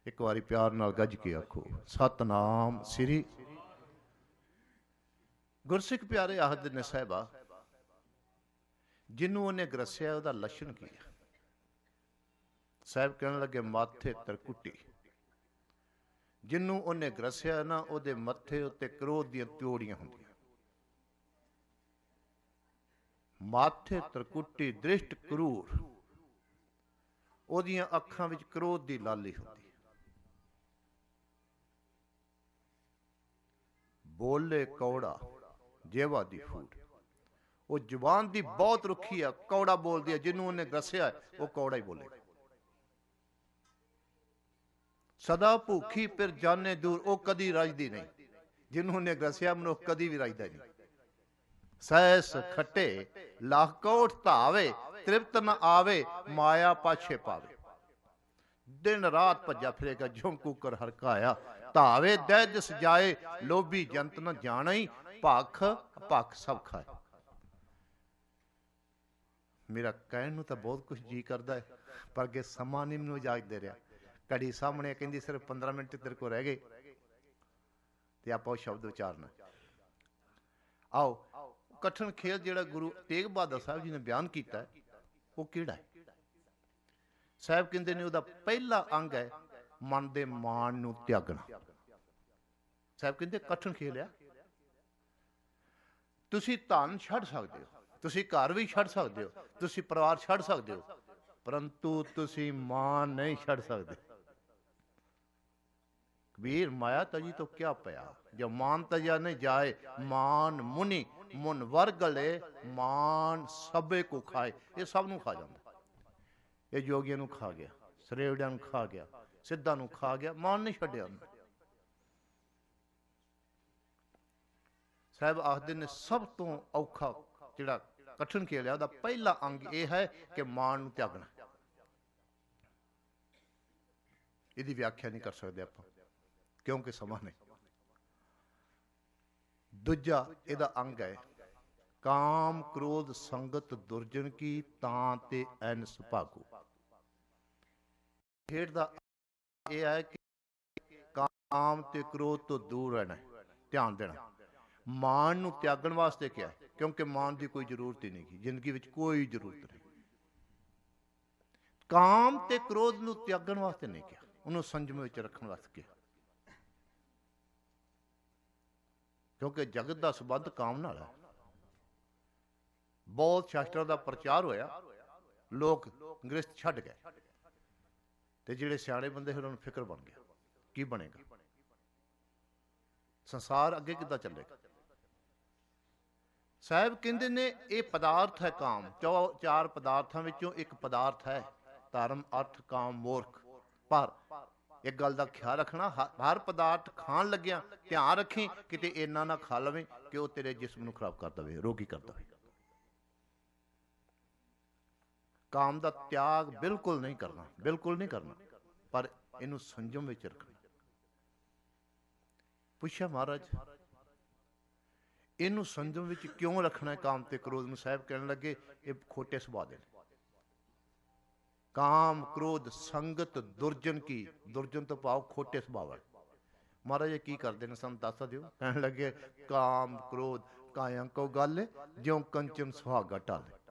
ਇੱਕ ਵਾਰੀ ਪਿਆਰ ਨਾਲ ਗੱਜ ਕੇ ਆਖੋ, ਸਤਨਾਮ ਸ੍ਰੀ। ਗੁਰਸਿੱਖ ਪਿਆਰੇ ਆਖਦੇ ਨੇ ਸਾਹਿਬਾ, ਜਿਹਨੂੰ ਉਹਨੇ ਗ੍ਰਸਿਆ ਉਹਦਾ ਲੱਛਣ ਕੀ ਹੈ? ਸਾਹਿਬ ਕਹਿਣ ਲੱਗੇ ਮਾਥੇ ਤਰਕੁੱਟੀ। ਜਿਹਨੂੰ ਉਹਨੇ ਗ੍ਰਸਿਆ ਨਾ, ਉਹਦੇ ਮੱਥੇ ਉੱਤੇ ਕ੍ਰੋਧ ਦੀਆਂ ਤਿਉੜੀਆਂ ਹੁੰਦੀਆਂ। ਮਾਥੇ ਤਰਕੁੱਟੀ ਦ੍ਰਿਸ਼ਟ ਕਰੂਰ, ਉਹਦੀਆਂ ਅੱਖਾਂ ਵਿੱਚ ਕ੍ਰੋਧ ਦੀ ਲਾਲੀ ਹੁੰਦੀ। ਬੋਲੇ ਕੌੜਾ ਜੇਵਾ ਦੀ ਫੂਟ, ਉਹ ਜ਼ੁਬਾਨ ਦੀ ਬਹੁਤ ਰੁੱਖੀ ਆ, ਕੌੜਾ ਬੋਲਦੀ ਹੈ। ਜਿਹਨੂੰ ਉਹਨੇ ਗ੍ਰਸਿਆ ਉਹ ਕੌੜਾ ਹੀ ਬੋਲੇ। ਸਦਾ ਭੁੱਖੀ ਫਿਰ ਜਾਣੇ ਦੂਰ, ਉਹ ਕਦੀ ਰੱਜਦੀ ਨਹੀਂ। ਜਿਹਨੂੰ ਉਹਨੇ ਗ੍ਰਸਿਆ ਮਨੁੱਖ ਕਦੀ ਵੀ ਰੱਜਦਾ ਨਹੀਂ। ਸੈਸ ਖੱਟੇ ਲੱਖ ਕੋਟ ਧਾਵੇ, ਤ੍ਰਿਪਤ ਨ ਆਵੇ, ਮਾਇਆ ਪਾਛੇ ਪਾਵੇ। ਦਿਨ ਰਾਤ ਭੱਜਾ ਫਿਰੇਗਾ, ਜਿਉਂ ਕੂਕਰ ਹਰਕਾਇਆ, ਧਾਵੇ ਦਹਿ ਦਿਸ ਜਾਏ, ਲੋਭੀ ਜੰਤ ਨ ਜਾਣਈ, ਭਖ ਭਖ ਸਭ ਖਾਏ। ਮੇਰਾ ਕਹਿਣ ਨੂੰ ਤਾਂ ਬਹੁਤ ਕੁਝ ਜੀ ਕਰਦਾ ਹੈ, ਪਰ ਅੱਗੇ ਸਮਾਂ ਨਹੀਂ ਮੈਨੂੰ ਇਜਾਜ਼ਤ ਦੇ ਰਿਹਾ। ਘੜੀ ਸਾਹਮਣੇ ਕਹਿੰਦੀ ਸਿਰਫ 15 ਮਿੰਟ ਤੇਰੇ ਕੋਲ ਰਹਿ ਗਏ ਤੇ ਆਪਾਂ ਉਹ ਸ਼ਬਦ ਉਚਾਰਨਾ। ਆਓ, ਕਠਨ ਖੇਲ ਜਿਹੜਾ ਗੁਰੂ ਤੇਗ ਬਹਾਦਰ ਸਾਹਿਬ ਜੀ ਨੇ ਬਿਆਨ ਕੀਤਾ, ਉਹ ਕਿਹੜਾ ਹੈ? ਸਾਹਿਬ ਕਹਿੰਦੇ ਨੇ ਉਹਦਾ ਪਹਿਲਾ ਅੰਗ ਹੈ ਮਨ ਦੇ ਮਾਣ ਨੂੰ ਤਿਆਗਣਾ। ਸਾਹਿਬ ਕਹਿੰਦੇ ਕਠਨ ਖੇਲ ਆ। ਤੁਸੀਂ ਧਨ ਛੱਡ ਸਕਦੇ ਹੋ, ਤੁਸੀਂ ਘਰ ਵੀ ਛੱਡ ਸਕਦੇ ਹੋ, ਤੁਸੀਂ ਪਰਿਵਾਰ ਛੱਡ ਸਕਦੇ ਹੋ, ਪਰੰਤੂ ਤੁਸੀਂ ਮਾਨ ਨਹੀਂ ਛੱਡ ਸਕਦੇ। ਕਬੀਰ ਮਾਇਆ ਤਜੀ ਤੋਂ ਕਿਆ ਪਿਆ, ਜੋ ਮਾਨ ਤਜਾ ਨਹੀਂ ਜਾਏ, ਮਾਨ ਮੁਨੀ ਮੁਨ ਵਰਗਲੇ, ਮਾਨ ਸਭੇ ਕੋ ਖਾਏ। ਇਹ ਸਭ ਨੂੰ ਖਾ ਜਾਂਦਾ, ਇਹ ਜੋਗੀਆਂ ਨੂੰ ਖਾ ਗਿਆ। ਸਰੇਵੜਿਆਂ ਨੂੰ ਖਾ ਗਿਆ, ਸਿੱਧਾਂ ਨੂੰ ਖਾ ਗਿਆ, ਮਾਨ ਨਹੀਂ ਛੱਡਿਆ ਉਹਨੇ। ਸਾਹਿਬ ਆਖਦੇ ਨੇ ਸਭ ਤੋਂ ਔਖਾ ਜਿਹੜਾ ਕਠਿਨ ਖੇਲ ਹੈ ਉਹਦਾ ਪਹਿਲਾ ਅੰਗ ਇਹ ਹੈ ਕਿ ਮਾਣ ਨੂੰ ਤਿਆਗਣਾ। ਇਹਦੀ ਵਿਆਖਿਆ ਨਹੀਂ ਕਰ ਸਕਦੇ ਆਪਾਂ ਕਿਉਂਕਿ ਸਮਾਂ ਨਹੀਂ। ਦੂਜਾ ਇਹਦਾ ਅੰਗ ਹੈ ਕਾਮ ਕ੍ਰੋਧ ਸੰਗਤ ਦੁਰਜਨ ਕੀ ਤਾਂ ਤੇ ਐਨ ਸੁਭਾਗੂ। ਖੇਡ ਦਾ ਇਹ ਹੈ ਕਿ ਕਾਮ ਤੇ ਕ੍ਰੋਧ ਤੋਂ ਦੂਰ ਰਹਿਣਾ, ਧਿਆਨ ਦੇਣਾ। ਮਾਣ ਨੂੰ ਤਿਆਗਣ ਵਾਸਤੇ ਕਿਹਾ ਕਿਉਂਕਿ ਮਾਣ ਦੀ ਕੋਈ ਜ਼ਰੂਰਤ ਹੀ ਨਹੀਂ ਗੀ, ਜ਼ਿੰਦਗੀ ਵਿੱਚ ਕੋਈ ਜ਼ਰੂਰਤ ਨਹੀਂ। ਕਾਮ ਤੇ ਕ੍ਰੋਧ ਨੂੰ ਤਿਆਗਣ ਵਾਸਤੇ ਨਹੀਂ ਕਿਹਾ, ਉਹਨੂੰ ਸੰਜਮ ਵਿੱਚ ਰੱਖਣ ਵਾਸਤੇ ਕਿਹਾ। ਕਿਉਂਕਿ ਜਗਤ ਦਾ ਸੰਬੰਧ ਕਾਮ ਨਾਲ ਹੈ। ਬਹੁਤ ਸ਼ਾਸਤਰਾਂ ਦਾ ਪ੍ਰਚਾਰ ਹੋਇਆ, ਲੋਕ ਗ੍ਰਸਥ ਛੱਡ ਗਏ ਤੇ ਜਿਹੜੇ ਸਿਆਣੇ ਬੰਦੇ ਫਿਰ ਉਹਨਾਂ ਨੂੰ ਫਿਕਰ ਬਣ ਗਿਆ ਕੀ ਬਣੇਗਾ, ਸੰਸਾਰ ਅੱਗੇ ਕਿੱਦਾਂ ਚੱਲੇਗਾ। ਸਾਹਿਬ ਕਹਿੰਦੇ ਨੇ ਇਹ ਪਦਾਰਥ ਹੈ ਕਾਮ, ਚਾਰ ਪਦਾਰਥਾਂ ਵਿੱਚੋਂ ਇੱਕ ਪਦਾਰਥ ਹੈ ਧਰਮ ਅਰਥ ਕਾਮ ਮੋਰਖ। ਪਰ ਇੱਕ ਗੱਲ ਦਾ ਖਿਆਲ ਰੱਖਣਾ, ਹਰ ਪਦਾਰਥ ਖਾਣ ਲੱਗਿਆ ਧਿਆਨ ਰੱਖੀ ਕਿਤੇ ਇੰਨਾ ਨਾ ਖਾ ਲਵੇਂ ਕਿ ਉਹ ਤੇਰੇ ਜਿਸਮ ਨੂੰ ਖਰਾਬ ਕਰ ਦੇਵੇ, ਰੋਗੀ ਕਰ ਦੇਵੇ। ਕਾਮ ਦਾ ਤਿਆਗ ਬਿਲਕੁਲ ਨਹੀਂ ਕਰਨਾ, ਬਿਲਕੁਲ ਨਹੀਂ ਕਰਨਾ, ਪਰ ਇਹਨੂੰ ਸੰਜਮ ਵਿੱਚ ਰੱਖਣਾ। ਪੁੱਛਿਆ ਮਹਾਰਾਜ ਇਹਨੂੰ ਸੰਜਮ ਵਿੱਚ ਕਿਉਂ ਰੱਖਣਾ ਕਾਮ ਤੇ ਕ੍ਰੋਧ ਨੂੰ? ਸਾਹਿਬ ਕਹਿਣ ਲੱਗੇ ਇਹ ਖੋਟੇ ਸੁਭਾਅ ਦੇ ਨੇ। ਕਾਮ ਕ੍ਰੋਧ ਸੰਗਤ ਦੁਰਜਨ ਕੀ, ਦੁਰਜਨ ਤੋਂ ਭਾਵ ਖੋਟੇ ਸੁਭਾਅ। ਮਹਾਰਾਜ ਇਹ ਕੀ ਕਰਦੇ ਨੇ ਸਾਨੂੰ ਦੱਸ ਦਿਓ। ਕਹਿਣ ਲੱਗੇ ਕਾਮ ਕ੍ਰੋਧ ਕਾਇਆ ਕੋ ਗੱਲ ਜਿਉਂ ਕੰਚਨ ਸੁਹਾਗਾ ਢਾਲੇ।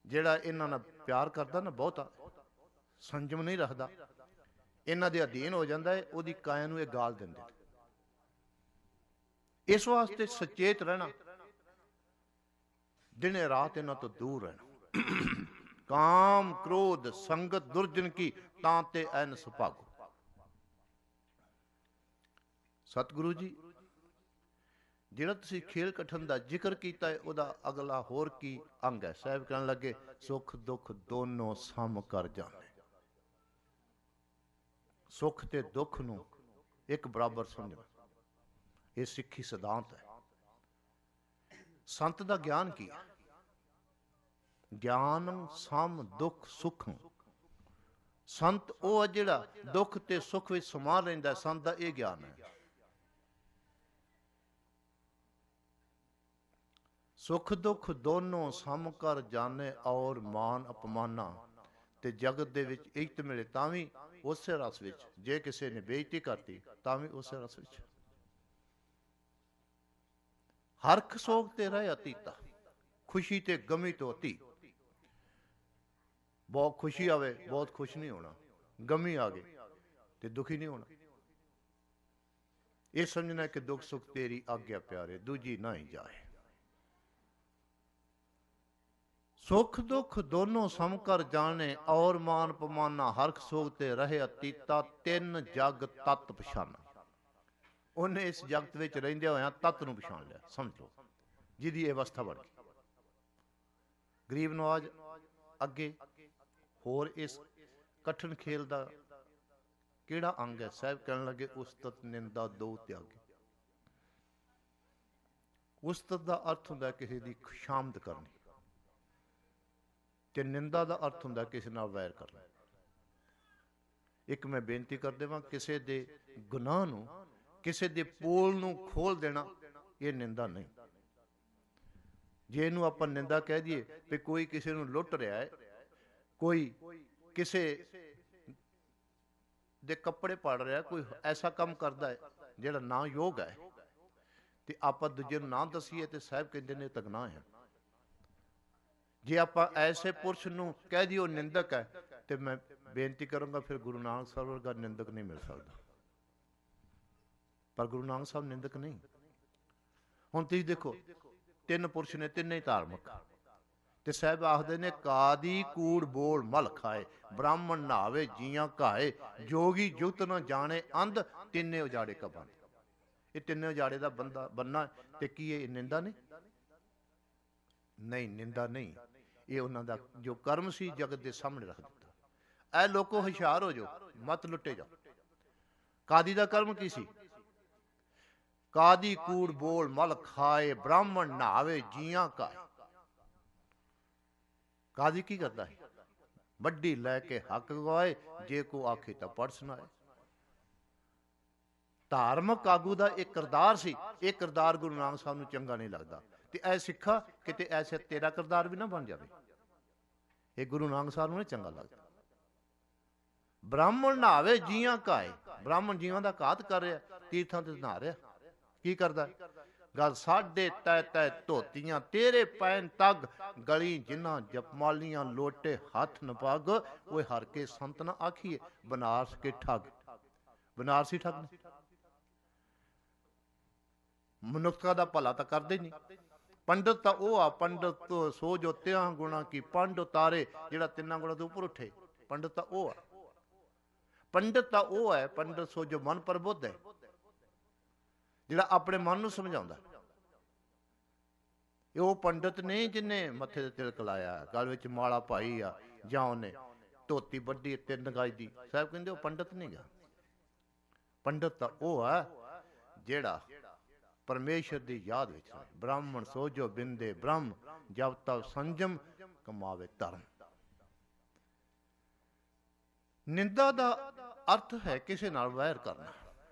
ਜਿਹੜਾ ਇਹਨਾਂ ਨਾਲ ਪਿਆਰ ਕਰਦਾ ਨਾ ਬਹੁਤਾ, ਸੰਜਮ ਨਹੀਂ ਰੱਖਦਾ, ਇਹਨਾਂ ਦੇ ਅਧੀਨ ਹੋ ਜਾਂਦਾ ਹੈ, ਉਹਦੀ ਕਾਇਆ ਨੂੰ ਇਹ ਗਾਲ ਦਿੰਦੇ। ਇਸ ਵਾਸਤੇ ਸੁਚੇਤ ਰਹਿਣਾ, ਦਿਨੇ ਰਾਤ ਇਹਨਾਂ ਤੋਂ ਦੂਰ ਰਹਿਣਾ। ਕਾਮ ਕ੍ਰੋਧ ਸੰਗਤ ਦੁਰਜਨ ਕੀ ਤਾਂ ਤੇ ਐਨ ਸੁਭਾਗੂ। ਸਤਿਗੁਰੂ ਜੀ ਜਿਹੜਾ ਤੁਸੀਂ ਖੇਲ ਕਠਨ ਦਾ ਜ਼ਿਕਰ ਕੀਤਾ ਹੈ ਉਹਦਾ ਅਗਲਾ ਹੋਰ ਕੀ ਅੰਗ ਹੈ? ਸਾਹਿਬ ਕਹਿਣ ਲੱਗੇ ਸੁੱਖ ਦੁੱਖ ਦੋਨੋਂ ਸਮ ਕਰ ਜਾਣੇ। ਸੁੱਖ ਤੇ ਦੁੱਖ ਨੂੰ ਇੱਕ ਬਰਾਬਰ ਸਮਝਣਾ, ਇਹ ਸਿੱਖੀ ਸਿਧਾਂਤ ਹੈ। ਸੰਤ ਦਾ ਗਿਆਨ ਕੀ ਹੈ? ਗਿਆਨੰ ਸਮ ਦੁੱਖ ਸੁਖੰ। ਸੰਤ ਉਹ ਹੈ ਜਿਹੜਾ ਦੁੱਖ ਤੇ ਸੁੱਖ ਵਿੱਚ ਸਮਾ ਰਹਿੰਦਾ। ਸੰਤ ਦਾ ਇਹ ਗਿਆਨ ਹੈ। ਸੁੱਖ ਦੁੱਖ ਦੋਨੋਂ ਸਮ ਕਰ ਜਾਣੇ ਔਰ ਮਾਨ ਅਪਮਾਨਾ। ਤੇ ਜਗਤ ਦੇ ਵਿੱਚ ਇੱਜ਼ਤ ਮਿਲੇ ਤਾਂ ਵੀ ਉਸੇ ਰਸ ਵਿੱਚ, ਜੇ ਕਿਸੇ ਨੇ ਬੇਇੱਜ਼ਤੀ ਕਰਤੀ ਤਾਂ ਵੀ ਉਸੇ ਰਸ ਵਿੱਚ। ਹਰਖ ਸੋਗ ਤੇ ਰਹਿ ਅਤੀਤਾ, ਖੁਸ਼ੀ ਤੇ ਗਮੀ ਤੋਂ ਅਤੀ। ਬਹੁਤ ਖੁਸ਼ੀ ਆਵੇ ਬਹੁਤ ਖੁਸ਼ ਨਹੀਂ ਹੋਣਾ, ਗਮੀ ਆ ਗਈ ਤੇ ਦੁਖੀ ਨਹੀਂ ਹੋਣਾ। ਇਹ ਸਮਝਣਾ ਕਿ ਦੁੱਖ ਸੁੱਖ ਤੇਰੀ ਆਗਿਆ ਪਿਆਰੇ, ਦੂਜੀ ਨਾ ਹੀ ਜਾਏ। ਸੁੱਖ ਦੁੱਖ ਦੋਨੋਂ ਸਮ ਕਰ ਜਾਣੇ ਔਰ ਮਾਨ ਪਮਾਨਾ। ਹਰਖ ਸੋਗ ਤੇ ਰਹੇ ਅਤੀਤਾ, ਤਿੰਨ ਜਗ ਤਤ ਪਛਾਨਾ। ਉਹਨੇ ਇਸ ਜਗਤ ਵਿੱਚ ਰਹਿੰਦਿਆਂ ਹੋਇਆਂ ਤਤ ਨੂੰ ਪਛਾਣ ਲਿਆ, ਸਮਝ ਲਓ, ਜਿਹਦੀ ਇਹ ਅਵਸਥਾ ਬਣ ਗਈ। ਗਰੀਬ ਨਵਾਜ ਅੱਗੇ ਹੋਰ ਇਸ ਕਠਨ ਖੇਲ ਦਾ ਕਿਹੜਾ ਅੰਗ ਹੈ? ਸਾਹਿਬ ਕਹਿਣ ਲੱਗੇ ਉਸਤਤ ਨਿੰਦਾ ਦੋ ਤਿਆਗੀ। ਉਸਤਤ ਦਾ ਅਰਥ ਹੁੰਦਾ ਕਿਸੇ ਦੀ ਖੁਸ਼ਾਮਦ ਕਰਨੀ ਤੇ ਨਿੰਦਾ ਦਾ ਅਰਥ ਹੁੰਦਾ ਕਿਸੇ ਨਾਲ ਵੈਰ ਕਰਨਾ। ਇੱਕ ਮੈਂ ਬੇਨਤੀ ਕਰ ਦੇਵਾਂ, ਕਿਸੇ ਦੇ ਗੁਨਾਹ ਨੂੰ, ਕਿਸੇ ਦੇ ਪੋਲ ਨੂੰ ਖੋਲ ਦੇਣਾ ਇਹ ਨਿੰਦਾ ਨਹੀਂ। ਜੇ ਇਹਨੂੰ ਆਪਾਂ ਨਿੰਦਾ ਕਹਿ ਦਈਏ ਵੀ ਕੋਈ ਕਿਸੇ ਨੂੰ ਲੁੱਟ ਰਿਹਾ ਹੈ, ਕੋਈ ਕਿਸੇ ਦੇ ਕੱਪੜੇ ਪਾੜ ਰਿਹਾ, ਕੋਈ ਐਸਾ ਕੰਮ ਕਰਦਾ ਹੈ ਜਿਹੜਾ ਨਾ ਯੋਗ ਹੈ, ਤੇ ਆਪਾਂ ਦੂਜੇ ਨੂੰ ਨਾ ਦਸੀਏ ਤੇ ਸਾਹਿਬ ਕਹਿੰਦੇ ਨੇ ਤਾਂ ਗੁਨਾਹ ਹੈ। ਜੇ ਆਪਾਂ ਐਸੇ ਪੁਰਸ਼ ਨੂੰ ਕਹਿ ਦਿਓ ਨਿੰਦਕ ਹੈ, ਤੇ ਮੈਂ ਬੇਨਤੀ ਕਰਾਂਗਾ ਫਿਰ ਗੁਰੂ ਨਾਨਕ ਸਾਹਿਬ ਵਰਗਾ ਨਿੰਦਕ ਨਹੀਂ ਮਿਲ ਸਕਦਾ। ਪਰ ਗੁਰੂ ਨਾਨਕ ਸਾਹਿਬ ਨਿੰਦਕ ਨਹੀਂ। ਹੁਣ ਤੁਸੀਂ ਦੇਖੋ, ਤਿੰਨ ਪੁਰਸ਼ ਨੇ, ਤਿੰਨੇ ਹੀ ਧਾਰਮਿਕ, ਤੇ ਸਾਹਿਬ ਆਖਦੇ ਨੇ ਕਾਦੀ ਕੂੜ ਬੋਲ ਮਲ ਖਾਏ, ਬ੍ਰਾਹਮਣ ਨਹਾਵੇ ਜੀਆਂ ਘਾਏ, ਜੋਗੀ ਜੁਗਤ ਨਾ ਜਾਣੇ ਅੰਧ, ਤਿੰਨੇ ਉਜਾੜੇ ਕਾ ਬੰਦ। ਇਹ ਤਿੰਨੇ ਉਜਾੜੇ ਦਾ ਬੰਦਾ ਬੰਨਾ ਤੇ ਕੀ ਇਹ ਨਿੰਦਾ ਨਹੀਂ? ਨਹੀਂ, ਨਿੰਦਾ ਨਹੀਂ। ਇਹ ਉਹਨਾਂ ਦਾ ਜੋ ਕਰਮ ਸੀ ਜਗਤ ਦੇ ਸਾਹਮਣੇ ਰੱਖ ਦਿੱਤਾ। ਐ ਲੋਕੋ ਹੁਸ਼ਿਆਰ ਹੋ ਜਾਓ, ਮਤ ਲੁੱਟੇ ਜਾਓ। ਕਾਦੀ ਦਾ ਕਰਮ ਕੀ ਸੀ? ਕਾਦੀ ਕੂੜ ਬੋਲ ਮਲ ਖਾਏ, ਬ੍ਰਾਹਮਣ ਨਹਾਵੇ ਜੀਆਂ ਕਾਏ। ਕਾਦੀ ਕੀ ਕਰਦਾ ਹੈ? ਵੱਡੀ ਲੈ ਕੇ ਹੱਕ ਗਵਾਏ, ਜੇ ਕੋ ਆਖੇ ਤਾਂ ਪੜ੍ਹ ਸੁਣਾਏ। ਧਾਰਮਿਕ ਆਗੂ ਦਾ ਇੱਕ ਕਿਰਦਾਰ ਸੀ, ਇਹ ਕਿਰਦਾਰ ਗੁਰੂ ਨਾਨਕ ਸਾਹਿਬ ਨੂੰ ਚੰਗਾ ਨਹੀਂ ਲੱਗਦਾ। ਤੇ ਐ ਸਿੱਖਾ ਕਿਤੇ ਐਸੇ ਤੇਰਾ ਕਿਰਦਾਰ ਵੀ ਨਾ ਬਣ ਜਾਵੇ, ਇਹ ਗੁਰੂ ਨਾਨਕ ਸਾਹਿਬ ਨੂੰ ਨਹੀਂ ਚੰਗਾ ਲੱਗਦਾ। ਬ੍ਰਾਹਮਣ ਨਹਾਵੇ ਜੀਆਂ ਕਾਏ, ਬ੍ਰਾਹਮਣ ਜੀਵਾਂ ਦਾ ਘਾਤ ਕਰ ਰਿਹਾ, ਤੀਰਥਾਂ ਤੇ ਨਹਾ ਰਿਹਾ। ਕੀ ਕਰਦਾ? ਗੱਲ ਸਾਡੇ ਤੈ ਤੈ ਧੋਤੀਆਂ ਤੇਰੇ ਪੈਨ ਤੱਗ, ਗਲੀ ਜਿਨ੍ਹਾਂ ਜਪਮਾਲੀਆਂ ਲੋਟੇ ਹੱਥ ਨਪੱਗ। ਉਹ ਹਰ ਕੇ ਸੰਤ ਨਾ ਆਖੀਏ, ਬਨਾਰਸ ਕੇ ਠੱਗ। ਬਨਾਰਸੀ ਠੱਗ ਨੇ। ਮਨੁੱਖਤਾ ਦਾ ਭਲਾ ਤਾਂ ਕਰਦੇ ਨਹੀਂ। ਪੰਡਤ ਤਾਂ ਉਹ ਆ, ਪੰਡਤ ਸੋ ਜੋ ਤਿਆਂ ਗੁਣਾ ਕੀ ਪੰਡ ਉਤਾਰੇ, ਜਿਹੜਾ ਤਿੰਨਾਂ ਗੁਣਾਂ ਤੋਂ ਉੱਪਰ ਉੱਠੇ। ਪੰਡਤ ਤਾਂ ਉਹ ਆ। ਪੰਡਤ ਤਾਂ ਉਹ ਹੈ, ਪੰਡਤ ਸੋ ਜੋ ਮਨ ਪ੍ਰਬੁੱਧ ਹੈ, ਜਿਹੜਾ ਆਪਣੇ ਮਨ ਨੂੰ ਸਮਝਾਉਂਦਾ। ਇਹ ਉਹ ਪੰਡਤ ਨਹੀਂ ਜਿਹਨੇ ਮੱਥੇ ਤੇ ਤਿਲਕ ਲਾਇਆ, ਗਲ ਵਿੱਚ ਮਾਲਾ ਪਾਈ ਆ, ਜਾਂ ਉਹਨੇ ਧੋਤੀ ਵੱਡੀ 3 ਗਜ ਦੀ। ਸਾਹਿਬ ਕਹਿੰਦੇ ਉਹ ਪੰਡਤ ਨਹੀਂ ਗਾ। ਪੰਡਤ ਤਾਂ ਉਹ ਆ ਜਿਹੜਾ ਪਰਮੇਸ਼ਰ ਦੀ ਯਾਦ ਵਿੱਚ ਰਹੇ। ਬ੍ਰਾਹਮਣ ਸੋ ਜੋ ਬਿੰਦੇ ਬ੍ਰਹਮ, ਜਬ ਤਬ ਸੰਜਮ ਕਮਾਵੇ ਧਰਮ। ਨਿੰਦਾ ਦਾ ਅਰਥ ਹੈ ਕਿਸੇ ਨਾਲ ਵੈਰ ਕਰਨਾ।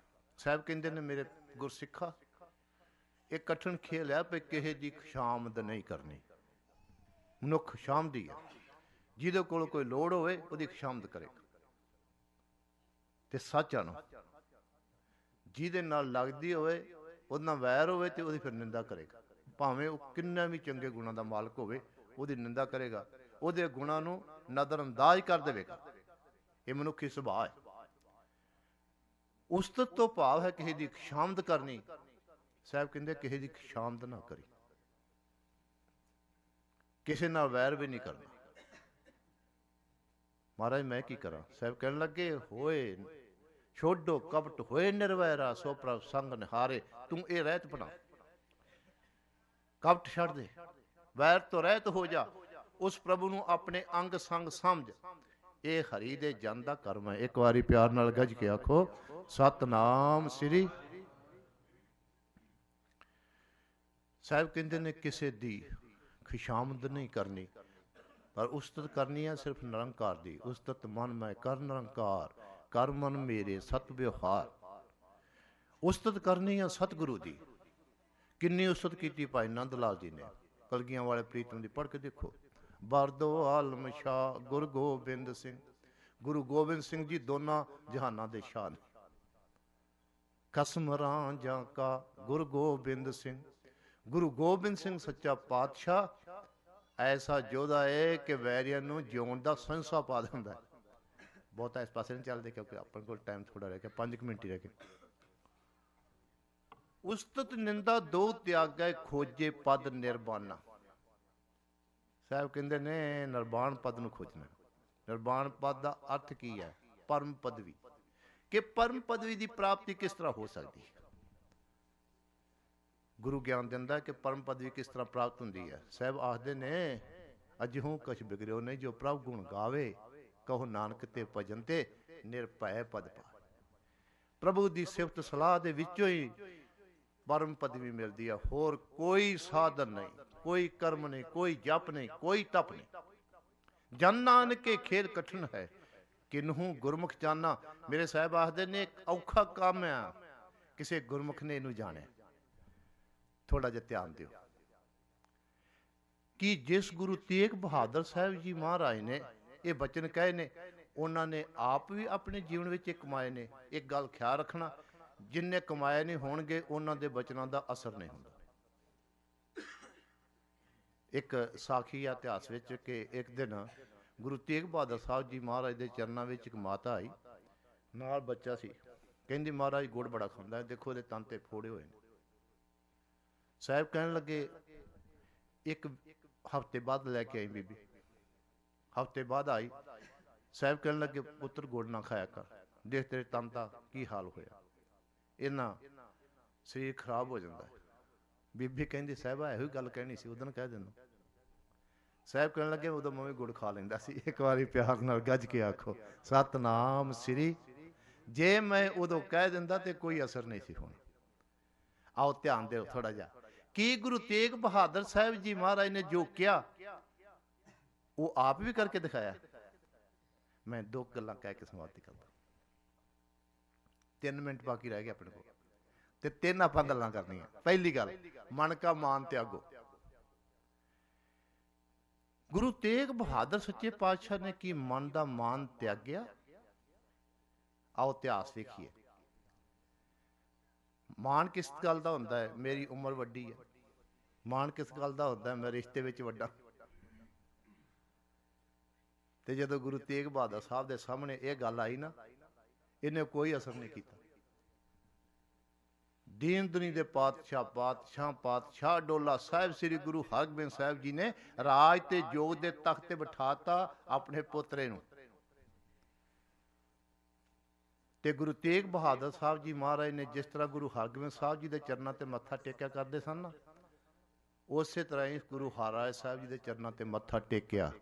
ਸਾਹਿਬ ਕਹਿੰਦੇ ਨੇ ਮੇਰੇ ਗੁਰਸਿੱਖਾ, ਇਹ ਕਠਿਨ ਖੇਲ ਹੈ ਵੀ ਕਿਸੇ ਦੀ ਖੁਸ਼ਾਮਦ ਨਹੀਂ ਕਰਨੀ। ਮਨੁੱਖ ਖੁਸ਼ਾਮਦੀ ਹੈ, ਜਿਹਦੇ ਕੋਲ ਕੋਈ ਲੋੜ ਹੋਵੇ ਉਹਦੀ ਖੁਸ਼ਾਮਦ ਕਰੇਗਾ। ਤੇ ਸੱਚ ਆ ਨਾ, ਜਿਹਦੇ ਨਾਲ ਲੱਗਦੀ ਹੋਵੇ, ਉਹਦੇ ਨਾਲ ਵੈਰ ਹੋਵੇ ਤੇ ਉਹਦੀ ਫਿਰ ਨਿੰਦਾ ਕਰੇਗਾ। ਭਾਵੇਂ ਉਹ ਕਿੰਨਾ ਵੀ ਚੰਗੇ ਗੁਣਾਂ ਦਾ ਮਾਲਕ ਹੋਵੇ, ਉਹਦੀ ਨਿੰਦਾ ਕਰੇਗਾ, ਉਹਦੇ ਗੁਣਾਂ ਨੂੰ ਨਜ਼ਰ ਅੰਦਾਜ਼ ਕਰ ਦੇਵੇਗਾ। ਇਹ ਮਨੁੱਖੀ ਸੁਭਾਅ ਹੈ। ਉਸਤਤ ਤੋਂ ਭਾਵ ਹੈ ਕਿਸੇ ਦੀ ਖੁਸ਼ਾਮਦ ਕਰਨੀ। ਸਾਹਿਬ ਕਹਿੰਦੇ ਕਿਸੇ ਦੀ ਖੁਸ਼ਾਮਦ ਨਾ ਕਰੀ, ਕਿਸੇ ਨਾਲ ਵੈਰ ਵੀ ਨਹੀਂ ਕਰਨਾ। ਮਹਾਰਾਜ ਮੈਂ ਕੀ ਕਰਾਂ? ਸਾਹਿਬ ਕਹਿਣ ਲੱਗੇ, ਹੋਏ ਛੋਡੋ ਕਪਟ ਹੋਏ ਨਿਰਵੈਰਾ, ਸੋ ਪ੍ਰਭ ਸੰਗ ਨਿਹਾਰੇ। ਤੂੰ ਇਹ ਰਹਿਤ ਬਣਾ, ਕਪਟ ਛੱਡ ਦੇ, ਵੈਰ ਤੋਂ ਰਹਿਤ ਹੋ ਜਾ, ਉਸ ਪ੍ਰਭੂ ਨੂੰ ਆਪਣੇ ਅੰਗ ਸੰਗ ਸਮਝ। ਇਹ ਹਰੀ ਦੇ ਜਨ ਦਾ ਕਰਮ ਹੈ। ਇੱਕ ਵਾਰੀ ਪਿਆਰ ਨਾਲ ਗੱਜ ਕੇ ਆਖੋ, ਸਤਨਾਮ ਸ੍ਰੀ। ਸਾਹਿਬ ਕਹਿੰਦੇ ਨੇ ਕਿਸੇ ਦੀ ਖੁਸ਼ਾਮਦ ਨਹੀਂ ਕਰਨੀ, ਪਰ ਉਸਤਤ ਕਰਨੀ ਹੈ ਸਿਰਫ ਨਿਰੰਕਾਰ ਦੀ। ਉਸਤਤ ਮਨ ਮੈਂ ਕਰ ਨਿਰੰਕਾਰ, ਕਰ ਮਨ ਮੇਰੇ ਸਤ ਵਿਵਹਾਰ। ਉਸਤਤ ਕਰਨੀ ਹੈ ਸਤਿਗੁਰੂ ਦੀ। ਕਿੰਨੀ ਉਸਤਤ ਕੀਤੀ ਭਾਈ ਨੰਦ ਲਾਲ ਜੀ ਨੇ। ਕਲਗੀਆਂ ਵਾਲੇ ਪ੍ਰੀਤਮ ਦੀ ਪੜ੍ਹ ਕੇ ਦੇਖੋ। ਬਰਦੋ ਆਲਮ ਸ਼ਾਹ ਗੁਰੂ ਗੋਬਿੰਦ ਸਿੰਘ। ਗੁਰੂ ਗੋਬਿੰਦ ਸਿੰਘ ਜੀ ਦੋਨਾਂ ਜਹਾਨਾਂ ਦੇ ਸ਼ਾਹ ਨੇ। ਕਸਮ ਰਾਂਝਾ ਕਾ ਗੁਰੂ ਗੋਬਿੰਦ ਸਿੰਘ। ਗੁਰੂ ਗੋਬਿੰਦ ਸਿੰਘ ਸੱਚਾ ਪਾਤਸ਼ਾਹ ਐਸਾ ਯੋਧਾ ਹੈ ਕਿ ਵੈਰੀਆਂ ਨੂੰ ਜਿਉਣ ਦਾ ਸੰਸਾ ਪਾ ਦਿੰਦਾ ਹੈ। ਬਹੁਤਾ ਇਸ ਪਾਸੇ ਨਹੀਂ ਚੱਲਦੇ ਕਿਉਂਕਿ ਆਪਣੇ ਕੋਲ ਟਾਈਮ ਥੋੜਾ ਰਹਿ ਗਿਆ, 5 ਮਿੰਟ ਹੀ ਰਹਿ ਗਏ। ਉਸਤਤ ਨਿੰਦਾ ਦੋ ਤਿਆਗੈ, ਖੋਜੇ ਪਦ ਨਿਰਬਾਨਾ। ਸਾਹਿਬ ਕਹਿੰਦੇ ਨੇ ਨਿਰਬਾਨ ਪਦ ਨੂੰ ਖੋਜਣਾ। ਨਿਰਬਾਨ ਪਦ ਦਾ ਅਰਥ ਕੀ ਹੈ? ਪਰਮ ਪਦਵੀ। ਕਿ ਪਰਮ ਪਦਵੀ ਦੀ ਪ੍ਰਾਪਤੀ ਕਿਸ ਤਰ੍ਹਾਂ ਹੋ ਸਕਦੀ ਹੈ? ਗੁਰੂ ਗਿਆਨ ਦਿੰਦਾ ਕਿ ਪਰਮ ਪਦਵੀ ਕਿਸ ਤਰ੍ਹਾਂ ਪ੍ਰਾਪਤ ਹੁੰਦੀ ਹੈ। ਸਾਹਿਬ ਆਖਦੇ ਨੇ, ਅਜਹੂ ਕਛ ਬਿਗੜਿਓ ਨਹੀਂ, ਜੋ ਪ੍ਰਭ ਗੁਣ ਗਾਵੇ, ਕਹੋ ਨਾਨਕ ਤੇ ਭਜਨ ਤੇ ਨਿਰਭੈ ਪਦ ਪਾਵੇ। ਪ੍ਰਭੂ ਦੀ ਸਿਫਤ ਸਲਾਹ ਦੇ ਵਿੱਚੋਂ ਹੀ ਪਰਮ ਪਦਵੀ ਮਿਲਦੀ ਹੈ। ਹੋਰ ਕੋਈ ਸਾਧਨ ਨਹੀਂ, ਕੋਈ ਕਰਮ ਨਹੀਂ, ਕੋਈ ਜਪ ਨਹੀਂ, ਕੋਈ ਤਪ ਨਹੀਂ। ਜਨ ਨਾਨਕੇ ਖੇਲ ਕਠਿਨ ਹੈ, ਕਿਨਹੂ ਗੁਰਮੁਖ ਜਾਨਾ। ਮੇਰੇ ਸਾਹਿਬ ਆਖਦੇ ਨੇ ਇੱਕ ਔਖਾ ਕੰਮ ਆ, ਕਿਸੇ ਗੁਰਮੁਖ ਨੇ ਇਹਨੂੰ ਜਾਣਿਆ। ਥੋੜਾ ਜਿਹਾ ਧਿਆਨ ਦਿਓ ਕਿ ਜਿਸ ਗੁਰੂ ਤੇਗ ਬਹਾਦਰ ਸਾਹਿਬ ਜੀ ਮਹਾਰਾਜ ਨੇ ਇਹ ਬਚਨ ਕਹੇ ਨੇ, ਉਹਨਾਂ ਨੇ ਆਪ ਵੀ ਆਪਣੇ ਜੀਵਨ ਵਿੱਚ ਇਹ ਕਮਾਏ ਨੇ। ਇੱਕ ਗੱਲ ਖਿਆਲ ਰੱਖਣਾ, ਜਿੰਨੇ ਕਮਾਏ ਨਹੀਂ ਹੋਣਗੇ ਉਹਨਾਂ ਦੇ ਬਚਨਾਂ ਦਾ ਅਸਰ ਨਹੀਂ ਹੁੰਦਾ। ਇੱਕ ਸਾਖੀ ਆ ਇਤਿਹਾਸ ਵਿੱਚ ਕਿ ਇੱਕ ਦਿਨ ਗੁਰੂ ਤੇਗ ਬਹਾਦਰ ਸਾਹਿਬ ਜੀ ਮਹਾਰਾਜ ਦੇ ਚਰਨਾਂ ਵਿੱਚ ਇੱਕ ਮਾਤਾ ਆਈ, ਨਾਲ ਬੱਚਾ ਸੀ। ਕਹਿੰਦੀ ਮਹਾਰਾਜ ਗੁੜ ਬੜਾ ਖਾਂਦਾ, ਦੇਖੋ ਇਹਦੇ ਤਨ ਤੇ ਫੋੜੇ ਹੋਏ ਨੇ। ਸਾਹਿਬ ਕਹਿਣ ਲੱਗੇ, ਇੱਕ ਹਫ਼ਤੇ ਬਾਅਦ ਲੈ ਕੇ ਆਈ ਬੀਬੀ। ਹਫ਼ਤੇ ਬਾਅਦ ਆਈ, ਸਾਹਿਬ ਕਹਿਣ ਲੱਗੇ ਪੁੱਤਰ ਗੁੜ ਨਾ ਖਾਇਆ ਕਰ, ਦੇਖ ਤੇਰੇ ਤਨ ਦਾ ਕੀ ਹਾਲ ਹੋਇਆ, ਇਹਨਾਂ ਸਰੀਰ ਖਰਾਬ ਹੋ ਜਾਂਦਾ ਹੈ। ਬੀਬੀ ਕਹਿੰਦੀ ਸਾਹਿਬ ਇਹੋ ਹੀ ਗੱਲ ਕਹਿਣੀ ਸੀ, ਉਦੋਂ ਕਹਿ ਦਿੰਦਾ। ਸਾਹਿਬ ਕਹਿਣ ਲੱਗੇ ਉਦੋਂ ਮੈਂ ਵੀ ਗੁੜ ਖਾ ਲੈਂਦਾ ਸੀ। ਇੱਕ ਵਾਰੀ ਪਿਆਰ ਨਾਲ ਗੱਜ ਕੇ ਆਖੋ ਸਤਨਾਮ ਸ੍ਰੀ। ਜੇ ਮੈਂ ਉਦੋਂ ਕਹਿ ਦਿੰਦਾ ਤੇ ਕੋਈ ਅਸਰ ਨਹੀਂ ਸੀ ਹੋਣਾ। ਆਓ ਧਿਆਨ ਦਿਓ ਥੋੜਾ ਜਿਹਾ। ਕੀ ਗੁਰੂ ਤੇਗ ਬਹਾਦਰ ਸਾਹਿਬ ਜੀ ਮਹਾਰਾਜ ਨੇ ਜੋ ਕਿਹਾ ਉਹ ਆਪ ਵੀ ਕਰਕੇ ਦਿਖਾਇਆ। ਮੈਂ ਦੋ ਗੱਲਾਂ ਕਹਿ ਕੇ ਸਮਾਪਤੀ ਕਰਦਾ। 3 ਮਿੰਟ ਬਾਕੀ ਰਹਿ ਗਏ ਆਪਣੇ ਕੋਲ ਤੇ 3 ਆਪਾਂ ਗੱਲਾਂ ਕਰਨੀਆਂ। ਪਹਿਲੀ ਗੱਲ, ਮਨ ਕਾ ਮਾਨ ਤਿਆਗੋ। ਗੁਰੂ ਤੇਗ ਬਹਾਦਰ ਸੱਚੇ ਪਾਤਸ਼ਾਹ ਨੇ ਕੀ ਮਨ ਦਾ ਮਾਨ ਤਿਆਗਿਆ? ਆਓ ਇਤਿਹਾਸ ਵੇਖੀਏ। ਮਾਣ ਕਿਸ ਗੱਲ ਦਾ ਹੁੰਦਾ ਹੈ? ਮੇਰੀ ਉਮਰ ਵੱਡੀ ਹੈ। ਮਾਣ ਕਿਸ ਗੱਲ ਦਾ ਹੁੰਦਾ ਹੈ? ਮੈਂ ਰਿਸ਼ਤੇ ਵਿੱਚ ਵੱਡਾ। ਤੇ ਜਦੋਂ ਗੁਰੂ ਤੇਗ ਬਹਾਦਰ ਸਾਹਿਬ ਦੇ ਸਾਹਮਣੇ ਇਹ ਗੱਲ ਆਈ ਨਾ, ਇਹਨੇ ਕੋਈ ਅਸਰ ਨਹੀਂ ਕੀਤਾ। ਦੀਨ ਦੁਨੀ ਦੇ ਪਾਤਸ਼ਾਹ ਡੋਲਾ ਸਾਹਿਬ ਸ੍ਰੀ ਗੁਰੂ ਹਰਗੋਬਿੰਦ ਸਾਹਿਬ ਜੀ ਨੇ ਰਾਜ ਤੇ ਜੋਗ ਦੇ ਤਖਤ ਤੇ ਬਿਠਾਤਾ ਆਪਣੇ ਪੋਤਰੇ ਨੂੰ। ਤੇ ਗੁਰੂ ਤੇਗ ਬਹਾਦਰ ਸਾਹਿਬ ਜੀ ਮਹਾਰਾਜ ਨੇ ਜਿਸ ਤਰ੍ਹਾਂ ਗੁਰੂ ਹਰਗੋਬਿੰਦ ਸਾਹਿਬ ਜੀ ਦੇ ਚਰਨਾਂ ਤੇ ਮੱਥਾ ਟੇਕਿਆ ਕਰਦੇ ਸਨ ਨਾ, ਉਸੇ ਤਰ੍ਹਾਂ ਹੀ ਗੁਰੂ ਹਰਿਰਾਏ ਸਾਹਿਬ ਜੀ ਦੇ ਚਰਨਾਂ ਤੇ ਮੱਥਾ ਟੇਕਿਆ।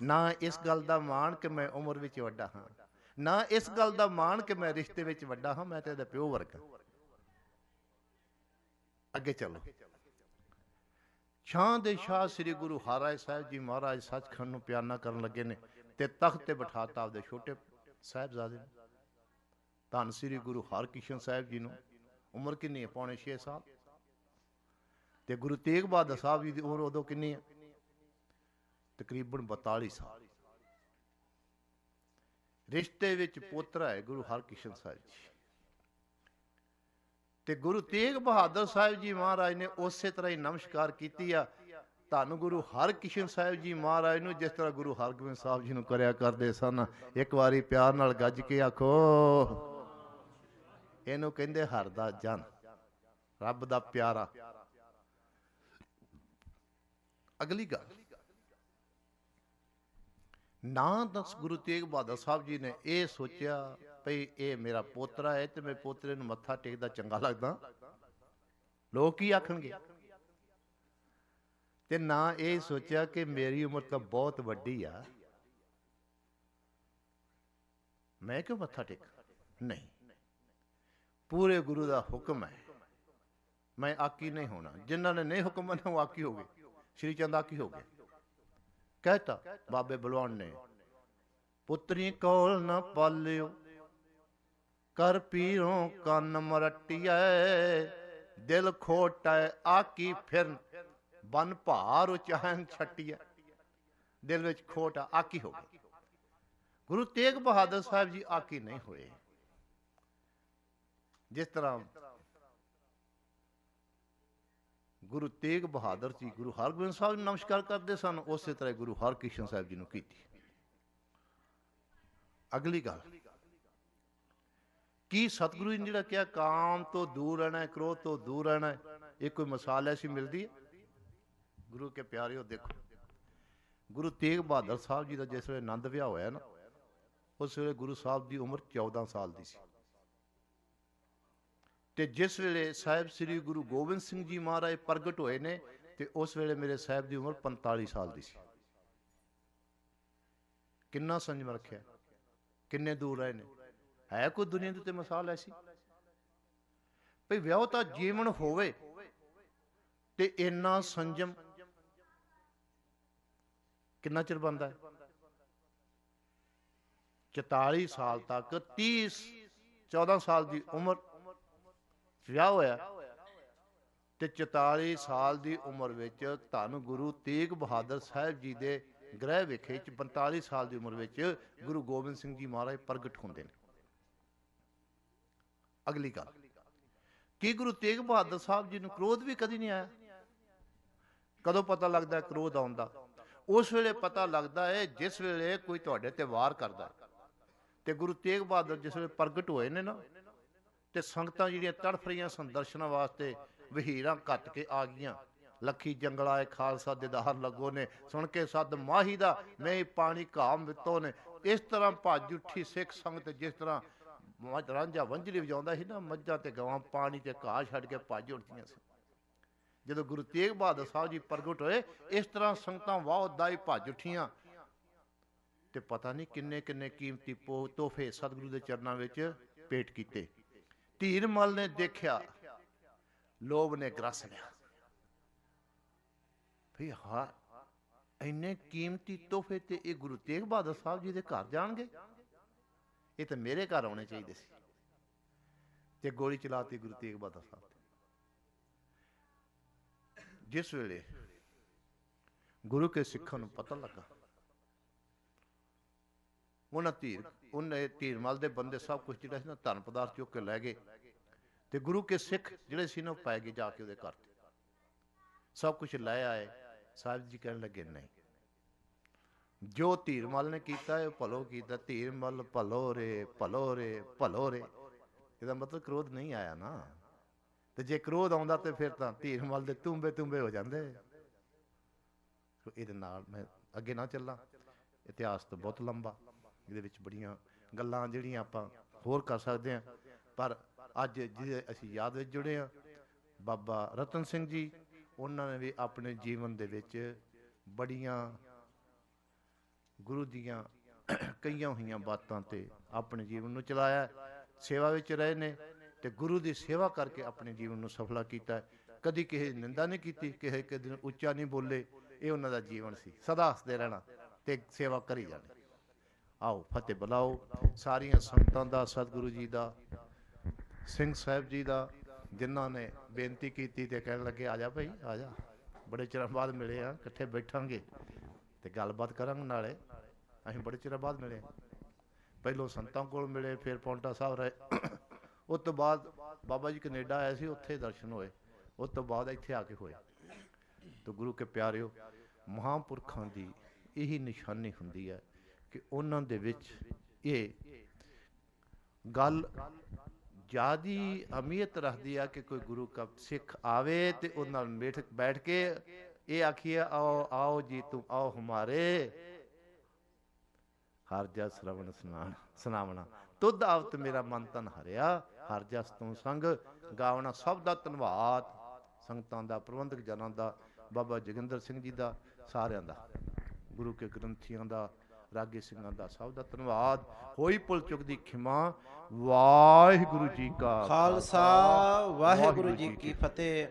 ਨਾ ਇਸ ਗੱਲ ਦਾ ਮਾਣ ਕਿ ਮੈਂ ਉਮਰ ਵਿੱਚ ਵੱਡਾ ਹਾਂ, ਨਾ ਇਸ ਗੱਲ ਦਾ ਮਾਣ ਕਿ ਮੈਂ ਰਿਸ਼ਤੇ ਵਿੱਚ ਵੱਡਾ ਹਾਂ, ਮੈਂ ਤੇ ਇਹਦਾ ਪਿਓ ਵਰਗਾ। ਅੱਗੇ ਚਲੋ। ਸ਼ਾਹ ਦੇ ਸ਼ਾਹ ਸ੍ਰੀ ਗੁਰੂ ਹਰਿਰਾਏ ਸਾਹਿਬ ਜੀ ਮਹਾਰਾਜ ਸੱਚਖੰਡ ਨੂੰ ਪਿਆਨਾ ਕਰਨ ਲੱਗੇ ਨੇ ਤੇ ਤਖਤ ਤੇ ਬਿਠਾਤਾ ਆਪਦੇ ਛੋਟੇ ਸਾਹਿਬਜ਼ਾਦੇ ਨੂੰ। ਧੰਨ ਸ੍ਰੀ ਗੁਰੂ ਹਰਕ੍ਰਿਸ਼ਨ ਸਾਹਿਬ ਜੀ ਨੂੰ ਉਮਰ ਕਿੰਨੀ ਹੈ? ਪੌਣੇ 6 ਸਾਲ। ਤੇ ਗੁਰੂ ਤੇਗ ਬਹਾਦਰ ਸਾਹਿਬ ਜੀ ਦੀ ਉਮਰ ਉਦੋਂ ਕਿੰਨੀ ਹੈ? ਤਕਰੀਬਨ 42 ਸਾਲ। ਰਿਸ਼ਤੇ ਵਿੱਚ ਪੋਤਰਾ ਹੈ ਗੁਰੂ ਹਰਕ੍ਰਿਸ਼ਨ ਸਾਹਿਬ ਜੀ। ਤੇ ਗੁਰੂ ਤੇਗ ਬਹਾਦਰ ਸਾਹਿਬ ਜੀ ਮਹਾਰਾਜ ਨੇ ਉਸੇ ਤਰ੍ਹਾਂ ਹੀ ਨਮਸਕਾਰ ਕੀਤੀ ਆ ਧੰਨ ਗੁਰੂ ਹਰਕ੍ਰਿਸ਼ਨ ਸਾਹਿਬ ਜੀ ਮਹਾਰਾਜ ਨੂੰ, ਜਿਸ ਤਰ੍ਹਾਂ ਗੁਰੂ ਹਰਗੋਬਿੰਦ ਸਾਹਿਬ ਜੀ ਨੂੰ ਕਰਿਆ ਕਰਦੇ ਸਨ। ਇੱਕ ਵਾਰੀ ਪਿਆਰ ਨਾਲ ਗੱਜ ਕੇ ਆਖੋ, ਇਹਨੂੰ ਕਹਿੰਦੇ ਹਰ ਦਾ ਜਨ, ਰੱਬ ਦਾ ਪਿਆਰਾ। ਅਗਲੀ ਗੱਲ, ਨਾ ਤਾਂ ਗੁਰੂ ਤੇਗ ਬਹਾਦਰ ਸਾਹਿਬ ਜੀ ਨੇ ਇਹ ਸੋਚਿਆ ਭਈ ਇਹ ਮੇਰਾ ਪੋਤਰਾ ਹੈ ਤੇ ਮੈਂ ਪੋਤਰੇ ਨੂੰ ਮੱਥਾ ਟੇਕਦਾ ਚੰਗਾ ਲੱਗਦਾ, ਲੋਕ ਕੀ ਆਖਣਗੇ। ਤੇ ਨਾ ਇਹ ਸੋਚਿਆ ਕਿ ਮੇਰੀ ਉਮਰ ਤਾਂ ਬਹੁਤ ਵੱਡੀ ਆ, ਮੈਂ ਕਿਉਂ ਮੱਥਾ ਟੇਕ। ਨਹੀਂ, ਪੂਰੇ ਗੁਰੂ ਦਾ ਹੁਕਮ ਹੈ, ਮੈਂ ਆਕੀ ਨਹੀਂ ਹੋਣਾ। ਜਿਨ੍ਹਾਂ ਨੇ ਨਹੀਂ ਹੁਕਮ ਮੰਨਿਆ ਉਹ ਆਕੀ ਹੋ ਗਏ। ਸ਼੍ਰੀ ਚੰਦ ਆਕੀ ਹੋ ਗਏ। ਕਹਿਤਾ ਬਾਬੇ ਬਲਵਾਨ ਨੇ, ਪੁੱਤਰੀ ਕੋਲ ਨਾ ਪਾਲਿਓ, ਕਰ ਪੀਰੋਂ ਕੰਨ ਮਰਟੀਐ, ਦਿਲ ਖੋਟੈ ਆਕੀ ਫਿਰ ਬਨ ਭਾਰ ਉਚਾਹਨ ਛੱਟੀਐ। ਦਿਲ ਵਿੱਚ ਖੋਟ ਆਕੀ ਹੋ ਗਈ। ਗੁਰੂ ਤੇਗ ਬਹਾਦਰ ਸਾਹਿਬ ਜੀ ਆਕੀ ਨਹੀਂ ਹੋਏ। ਜਿਸ ਤਰ੍ਹਾਂ ਗੁਰੂ ਤੇਗ ਬਹਾਦਰ ਜੀ ਗੁਰੂ ਹਰਗੋਬਿੰਦ ਸਾਹਿਬ ਨੂੰ ਨਮਸਕਾਰ ਕਰਦੇ ਸਨ, ਉਸੇ ਤਰ੍ਹਾਂ ਗੁਰੂ ਹਰਕ੍ਰਿਸ਼ਨ ਸਾਹਿਬ ਜੀ ਨੂੰ ਕੀਤੀ। ਅਗਲੀ ਗੱਲ, ਕੀ ਸਤਿਗੁਰੂ ਜੀ ਜਿਹੜਾ ਕਿਹਾ ਕਾਮ ਤੋਂ ਦੂਰ ਰਹਿਣਾ, ਕ੍ਰੋਧ ਤੋਂ ਦੂਰ ਰਹਿਣਾ, ਇਹ ਕੋਈ ਮਿਸਾਲ ਐਸੀ ਮਿਲਦੀ ਹੈ? ਗੁਰੂ ਕੇ ਪਿਆਰਿਓ ਦੇਖੋ, ਗੁਰੂ ਤੇਗ ਬਹਾਦਰ ਸਾਹਿਬ ਜੀ ਦਾ ਜਿਸ ਵੇਲੇ ਆਨੰਦ ਵਿਆਹ ਹੋਇਆ ਨਾ, ਉਸ ਵੇਲੇ ਗੁਰੂ ਸਾਹਿਬ ਦੀ ਉਮਰ 14 ਸਾਲ ਦੀ ਸੀ। ਤੇ ਜਿਸ ਵੇਲੇ ਸਾਹਿਬ ਸ੍ਰੀ ਗੁਰੂ ਗੋਬਿੰਦ ਸਿੰਘ ਜੀ ਮਹਾਰਾਜ ਪ੍ਰਗਟ ਹੋਏ ਨੇ ਤੇ ਉਸ ਵੇਲੇ ਮੇਰੇ ਸਾਹਿਬ ਦੀ ਉਮਰ 45 ਸਾਲ ਦੀ ਸੀ। ਕਿੰਨਾ ਸੰਜਮ ਰੱਖਿਆ, ਕਿੰਨੇ ਦੂਰ ਰਹੇ ਨੇ। ਹੈ ਕੋਈ ਦੁਨੀਆ ਦੇ ਉੱਤੇ ਮਿਸਾਲ ਐਸੀ? ਭਈ ਵਿਆਹ ਤਾਂ ਜੀਵਨ ਹੋਵੇ ਤੇ ਇੰਨਾ ਸੰਜਮ ਕਿੰਨਾ ਚਿਰ ਬਣਦਾ ਹੈ? 44 ਸਾਲ ਤੱਕ 14 ਸਾਲ ਦੀ ਉਮਰ ਵਿਆਹ ਹੋਇਆ ਤੇ 44 ਸਾਲ ਦੀ ਉਮਰ ਵਿੱਚ ਧੰਨ ਗੁਰੂ ਤੇਗ ਬਹਾਦਰ ਸਾਹਿਬ ਜੀ ਦੇ ਗ੍ਰਹਿ ਵਿਖੇ 45 ਸਾਲ ਦੀ ਉਮਰ ਵਿੱਚ ਗੁਰੂ ਗੋਬਿੰਦ ਸਿੰਘ ਜੀ ਮਹਾਰਾਜ ਪ੍ਰਗਟ ਹੁੰਦੇ ਨੇ। ਅਗਲੀ ਗੱਲ, ਕੀ ਗੁਰੂ ਤੇਗ ਬਹਾਦਰ ਸਾਹਿਬ ਜੀ ਨੂੰ ਕ੍ਰੋਧ ਵੀ ਕਦੀ ਨਹੀਂ ਆਇਆ? ਕਦੋਂ ਪਤਾ ਲੱਗਦਾ ਕ੍ਰੋਧ ਆਉਂਦਾ? ਉਸ ਵੇਲੇ ਪਤਾ ਲੱਗਦਾ ਹੈ ਜਿਸ ਵੇਲੇ ਕੋਈ ਤੁਹਾਡੇ ਤੇ ਵਾਰ ਕਰਦਾ। ਤੇ ਗੁਰੂ ਤੇਗ ਬਹਾਦਰ ਜਿਸ ਵੇਲੇ ਪ੍ਰਗਟ ਹੋਏ ਨੇ ਨਾ, ਤੇ ਸੰਗਤਾਂ ਜਿਹੜੀਆਂ ਤੜਫ ਰਹੀਆਂ ਸਨ ਦਰਸ਼ਨਾਂ ਵਾਸਤੇ, ਵਹੀਰਾਂ ਘੱਟ ਕੇ ਆ ਗਈਆਂ। ਲੱਖੀ ਜੰਗਲਾਏ ਖਾਲਸਾ ਦਿਦਾਰ ਲੱਗੋ ਨੇ, ਸੁਣ ਕੇ ਸੱਦ ਮਾਹੀ ਦਾ ਮੈਂ ਪਾਣੀ ਘਾਮ ਵਿੱਤੋਂ ਨੇ। ਇਸ ਤਰ੍ਹਾਂ ਭੱਜ ਉੱਠੀ ਸਿੱਖ ਸੰਗਤ, ਜਿਸ ਤਰ੍ਹਾਂ ਰਾਂਝਾ ਵੰਝਲੀ ਵਜਾਉਂਦਾ ਸੀ ਨਾ, ਮੱਝਾਂ ਤੇ ਗਾਵਾਂ ਪਾਣੀ ਤੇ ਘਾਹ ਛੱਡ ਕੇ ਭੱਜ ਉੱਠਦੀਆਂ ਸੀ। ਜਦੋਂ ਗੁਰੂ ਤੇਗ ਬਹਾਦਰ ਸਾਹਿਬ ਜੀ ਪ੍ਰਗਟ ਹੋਏ, ਇਸ ਤਰ੍ਹਾਂ ਸੰਗਤਾਂ ਵਾਹ ਦਾਈ ਭੱਜ ਉੱਠੀਆਂ ਤੇ ਪਤਾ ਨਹੀਂ ਕਿੰਨੇ ਕਿੰਨੇ ਕੀਮਤੀ ਤੋਹਫੇ ਸਤਿਗੁਰੂ ਦੇ ਚਰਨਾਂ ਵਿੱਚ ਭੇਟ ਕੀਤੇ। ਧੀਰ ਮਲ ਨੇ ਦੇਖਿਆ, ਲੋਭ ਨੇ ਗ੍ਰਸ ਲਿਆ ਵੀ ਹਾਂ ਇੰਨੇ ਕੀਮਤੀ ਤੋਹਫੇ ਤੇ ਇਹ ਗੁਰੂ ਤੇਗ ਬਹਾਦਰ ਸਾਹਿਬ ਜੀ ਦੇ ਘਰ ਜਾਣਗੇ, ਇਹ ਤਾਂ ਮੇਰੇ ਘਰ ਆਉਣੇ ਚਾਹੀਦੇ ਸੀ। ਤੇ ਗੋਲੀ ਚਲਾਤੀ ਗੁਰੂ ਤੇਗ ਬਹਾਦਰ ਸਾਹਿਬ ਤੇ। ਜਿਸ ਵੇਲੇ ਗੁਰੂ ਕੇ ਸਿੱਖਾਂ ਨੂੰ ਪਤਾ ਲੱਗਾ, ਉਹਨੇ ਧੀਰਮਲ ਦੇ ਬੰਦੇ ਸਭ ਕੁਝ ਜਿਹੜਾ ਸੀ ਨਾ ਧਨ ਪਦਾਰਥ ਚੁੱਕ ਕੇ ਲੈ ਗਏ ਤੇ ਗੁਰੂ ਕੇ ਸਿੱਖ ਜਿਹੜੇ ਸੀ ਨਾ ਪੈ ਗਏ ਜਾ ਕੇ ਉਹਦੇ ਘਰ ਤੇ, ਸਭ ਕੁਝ ਲੈ ਆਏ। ਸਾਹਿਬ ਜੀ ਕਹਿਣ ਲੱਗੇ ਨਹੀਂ, ਜੋ ਧੀਰਮਲ ਨੇ ਕੀਤਾ ਇਹ ਭਲੋ ਕੀਤਾ। ਧੀਰਮਲ ਭਲੋ ਰੇ ਭਲੋ ਰੇ ਭਲੋ ਰੇ, ਇਹਦਾ ਮਤਲਬ ਕ੍ਰੋਧ ਨਹੀਂ ਆਇਆ ਨਾ। ਤੇ ਜੇ ਕ੍ਰੋਧ ਆਉਂਦਾ ਤੇ ਫਿਰ ਤਾਂ ਧੀਰਮਲ ਦੇ ਤੁੰਬੇ ਤੁੰਬੇ ਹੋ ਜਾਂਦੇ। ਇਹਦੇ ਨਾਲ ਮੈਂ ਅੱਗੇ ਨਾ ਚੱਲਾਂ, ਇਤਿਹਾਸ ਤਾਂ ਬਹੁਤ ਲੰਬਾ, ਇਹਦੇ ਵਿੱਚ ਬੜੀਆਂ ਗੱਲਾਂ ਜਿਹੜੀਆਂ ਆਪਾਂ ਹੋਰ ਕਰ ਸਕਦੇ ਹਾਂ। ਪਰ ਅੱਜ ਜਿਹਦੇ ਅਸੀਂ ਯਾਦ ਵਿੱਚ ਜੁੜੇ ਹਾਂ, ਬਾਬਾ ਰਤਨ ਸਿੰਘ ਜੀ, ਉਹਨਾਂ ਨੇ ਵੀ ਆਪਣੇ ਜੀਵਨ ਦੇ ਵਿੱਚ ਬੜੀਆਂ ਗੁਰੂ ਦੀਆਂ ਕਹੀਆਂ ਹੋਈਆਂ ਬਾਤਾਂ ਤੇ ਆਪਣੇ ਜੀਵਨ ਨੂੰ ਚਲਾਇਆ। ਸੇਵਾ ਵਿੱਚ ਰਹੇ ਨੇ ਤੇ ਗੁਰੂ ਦੀ ਸੇਵਾ ਕਰਕੇ ਆਪਣੇ ਜੀਵਨ ਨੂੰ ਸਫਲਾ ਕੀਤਾ। ਕਦੀ ਕਿਸੇ ਦੀ ਨਿੰਦਾ ਨਹੀਂ ਕੀਤੀ, ਕਿਸੇ ਦਿਨ ਉੱਚਾ ਨਹੀਂ ਬੋਲੇ। ਇਹ ਉਹਨਾਂ ਦਾ ਜੀਵਨ ਸੀ, ਸਦਾ ਹੱਸਦੇ ਰਹਿਣਾ ਤੇ ਸੇਵਾ ਕਰੀ ਜਾਣੀ। ਆਓ ਫਤਿਹ ਬੁਲਾਓ ਸਾਰੀਆਂ ਸੰਗਤਾਂ ਦਾ, ਸਤਿਗੁਰੂ ਜੀ ਦਾ, ਸਿੰਘ ਸਾਹਿਬ ਜੀ ਦਾ, ਜਿਨ੍ਹਾਂ ਨੇ ਬੇਨਤੀ ਕੀਤੀ ਤੇ ਕਹਿਣ ਲੱਗੇ ਆ ਜਾ ਭਾਈ ਆ ਜਾ, ਬੜੇ ਚਿਰਾਂ ਬਾਅਦ ਮਿਲੇ ਆ, ਇਕੱਠੇ ਬੈਠਾਂਗੇ ਤੇ ਗੱਲਬਾਤ ਕਰਾਂਗੇ। ਨਾਲੇ ਅਸੀਂ ਬੜੇ ਚਿਰਾਂ ਬਾਅਦ ਮਿਲੇ, ਪਹਿਲੋਂ ਸੰਤਾਂ ਕੋਲ ਮਿਲੇ, ਫਿਰ ਪੌਂਟਾ ਸਾਹਿਬ ਰਹੇ। ਉਸ ਤੋਂ ਬਾਅਦ ਬਾਬਾ ਜੀ ਕੈਨੇਡਾ ਆਏ ਸੀ, ਉੱਥੇ ਦਰਸ਼ਨ ਹੋਏ। ਉਸ ਤੋਂ ਬਾਅਦ ਇੱਥੇ ਆ ਕੇ ਹੋਏ। ਤਾਂ ਗੁਰੂ ਕੇ ਪਿਆਰਿਓ, ਮਹਾਂਪੁਰਖਾਂ ਦੀ ਇਹੀ ਨਿਸ਼ਾਨੀ ਹੁੰਦੀ ਹੈ ਕਿ ਉਹਨਾਂ ਦੇ ਵਿੱਚ ਇਹ ਗੱਲ ਜ਼ਿਆਦੀ ਅਹਿਮੀਅਤ ਰੱਖਦੀ ਆ ਕਿ ਕੋਈ ਗੁਰੂ ਕਾ ਸਿੱਖ ਆਵੇ ਤੇ ਉਹ ਨਾਲ ਬੈਠ ਕੇ ਇਹ ਆਖੀਏ ਆਓ ਆਓ ਜੀ ਤੂੰ ਆਓ ਹਮਾਰੇ ਹਰ ਜਸ ਸ਼ਰਵਣ ਸੁਨਾਵਣਾ, ਤੁਧ ਆਵਤ ਮੇਰਾ ਮਨ ਤਨ ਹਰਿਆ, ਹਰ ਜਸ ਤੂੰ ਸੰਗ ਗਾਵਣਾ। ਸਭ ਦਾ ਧੰਨਵਾਦ, ਸੰਗਤਾਂ ਦਾ, ਪ੍ਰਬੰਧਕ ਜਨਾਂ ਦਾ, ਬਾਬਾ ਜੋਗਿੰਦਰ ਸਿੰਘ ਜੀ ਦਾ, ਸਾਰਿਆਂ ਦਾ, ਗੁਰੂ ਕੇ ਗ੍ਰੰਥੀਆਂ ਦਾ, ਰਾਗੀ ਸਿੰਘਾਂ ਦਾ, ਸਭ ਦਾ ਧੰਨਵਾਦ। ਹੋਈ ਭੁੱਲ ਚੁੱਕ ਦੀ ਖਿਮਾ। ਵਾਹਿਗੁਰੂ ਜੀ ਕਾ ਖਾਲਸਾ, ਵਾਹਿਗੁਰੂ ਜੀ ਕੀ ਫਤਿਹ।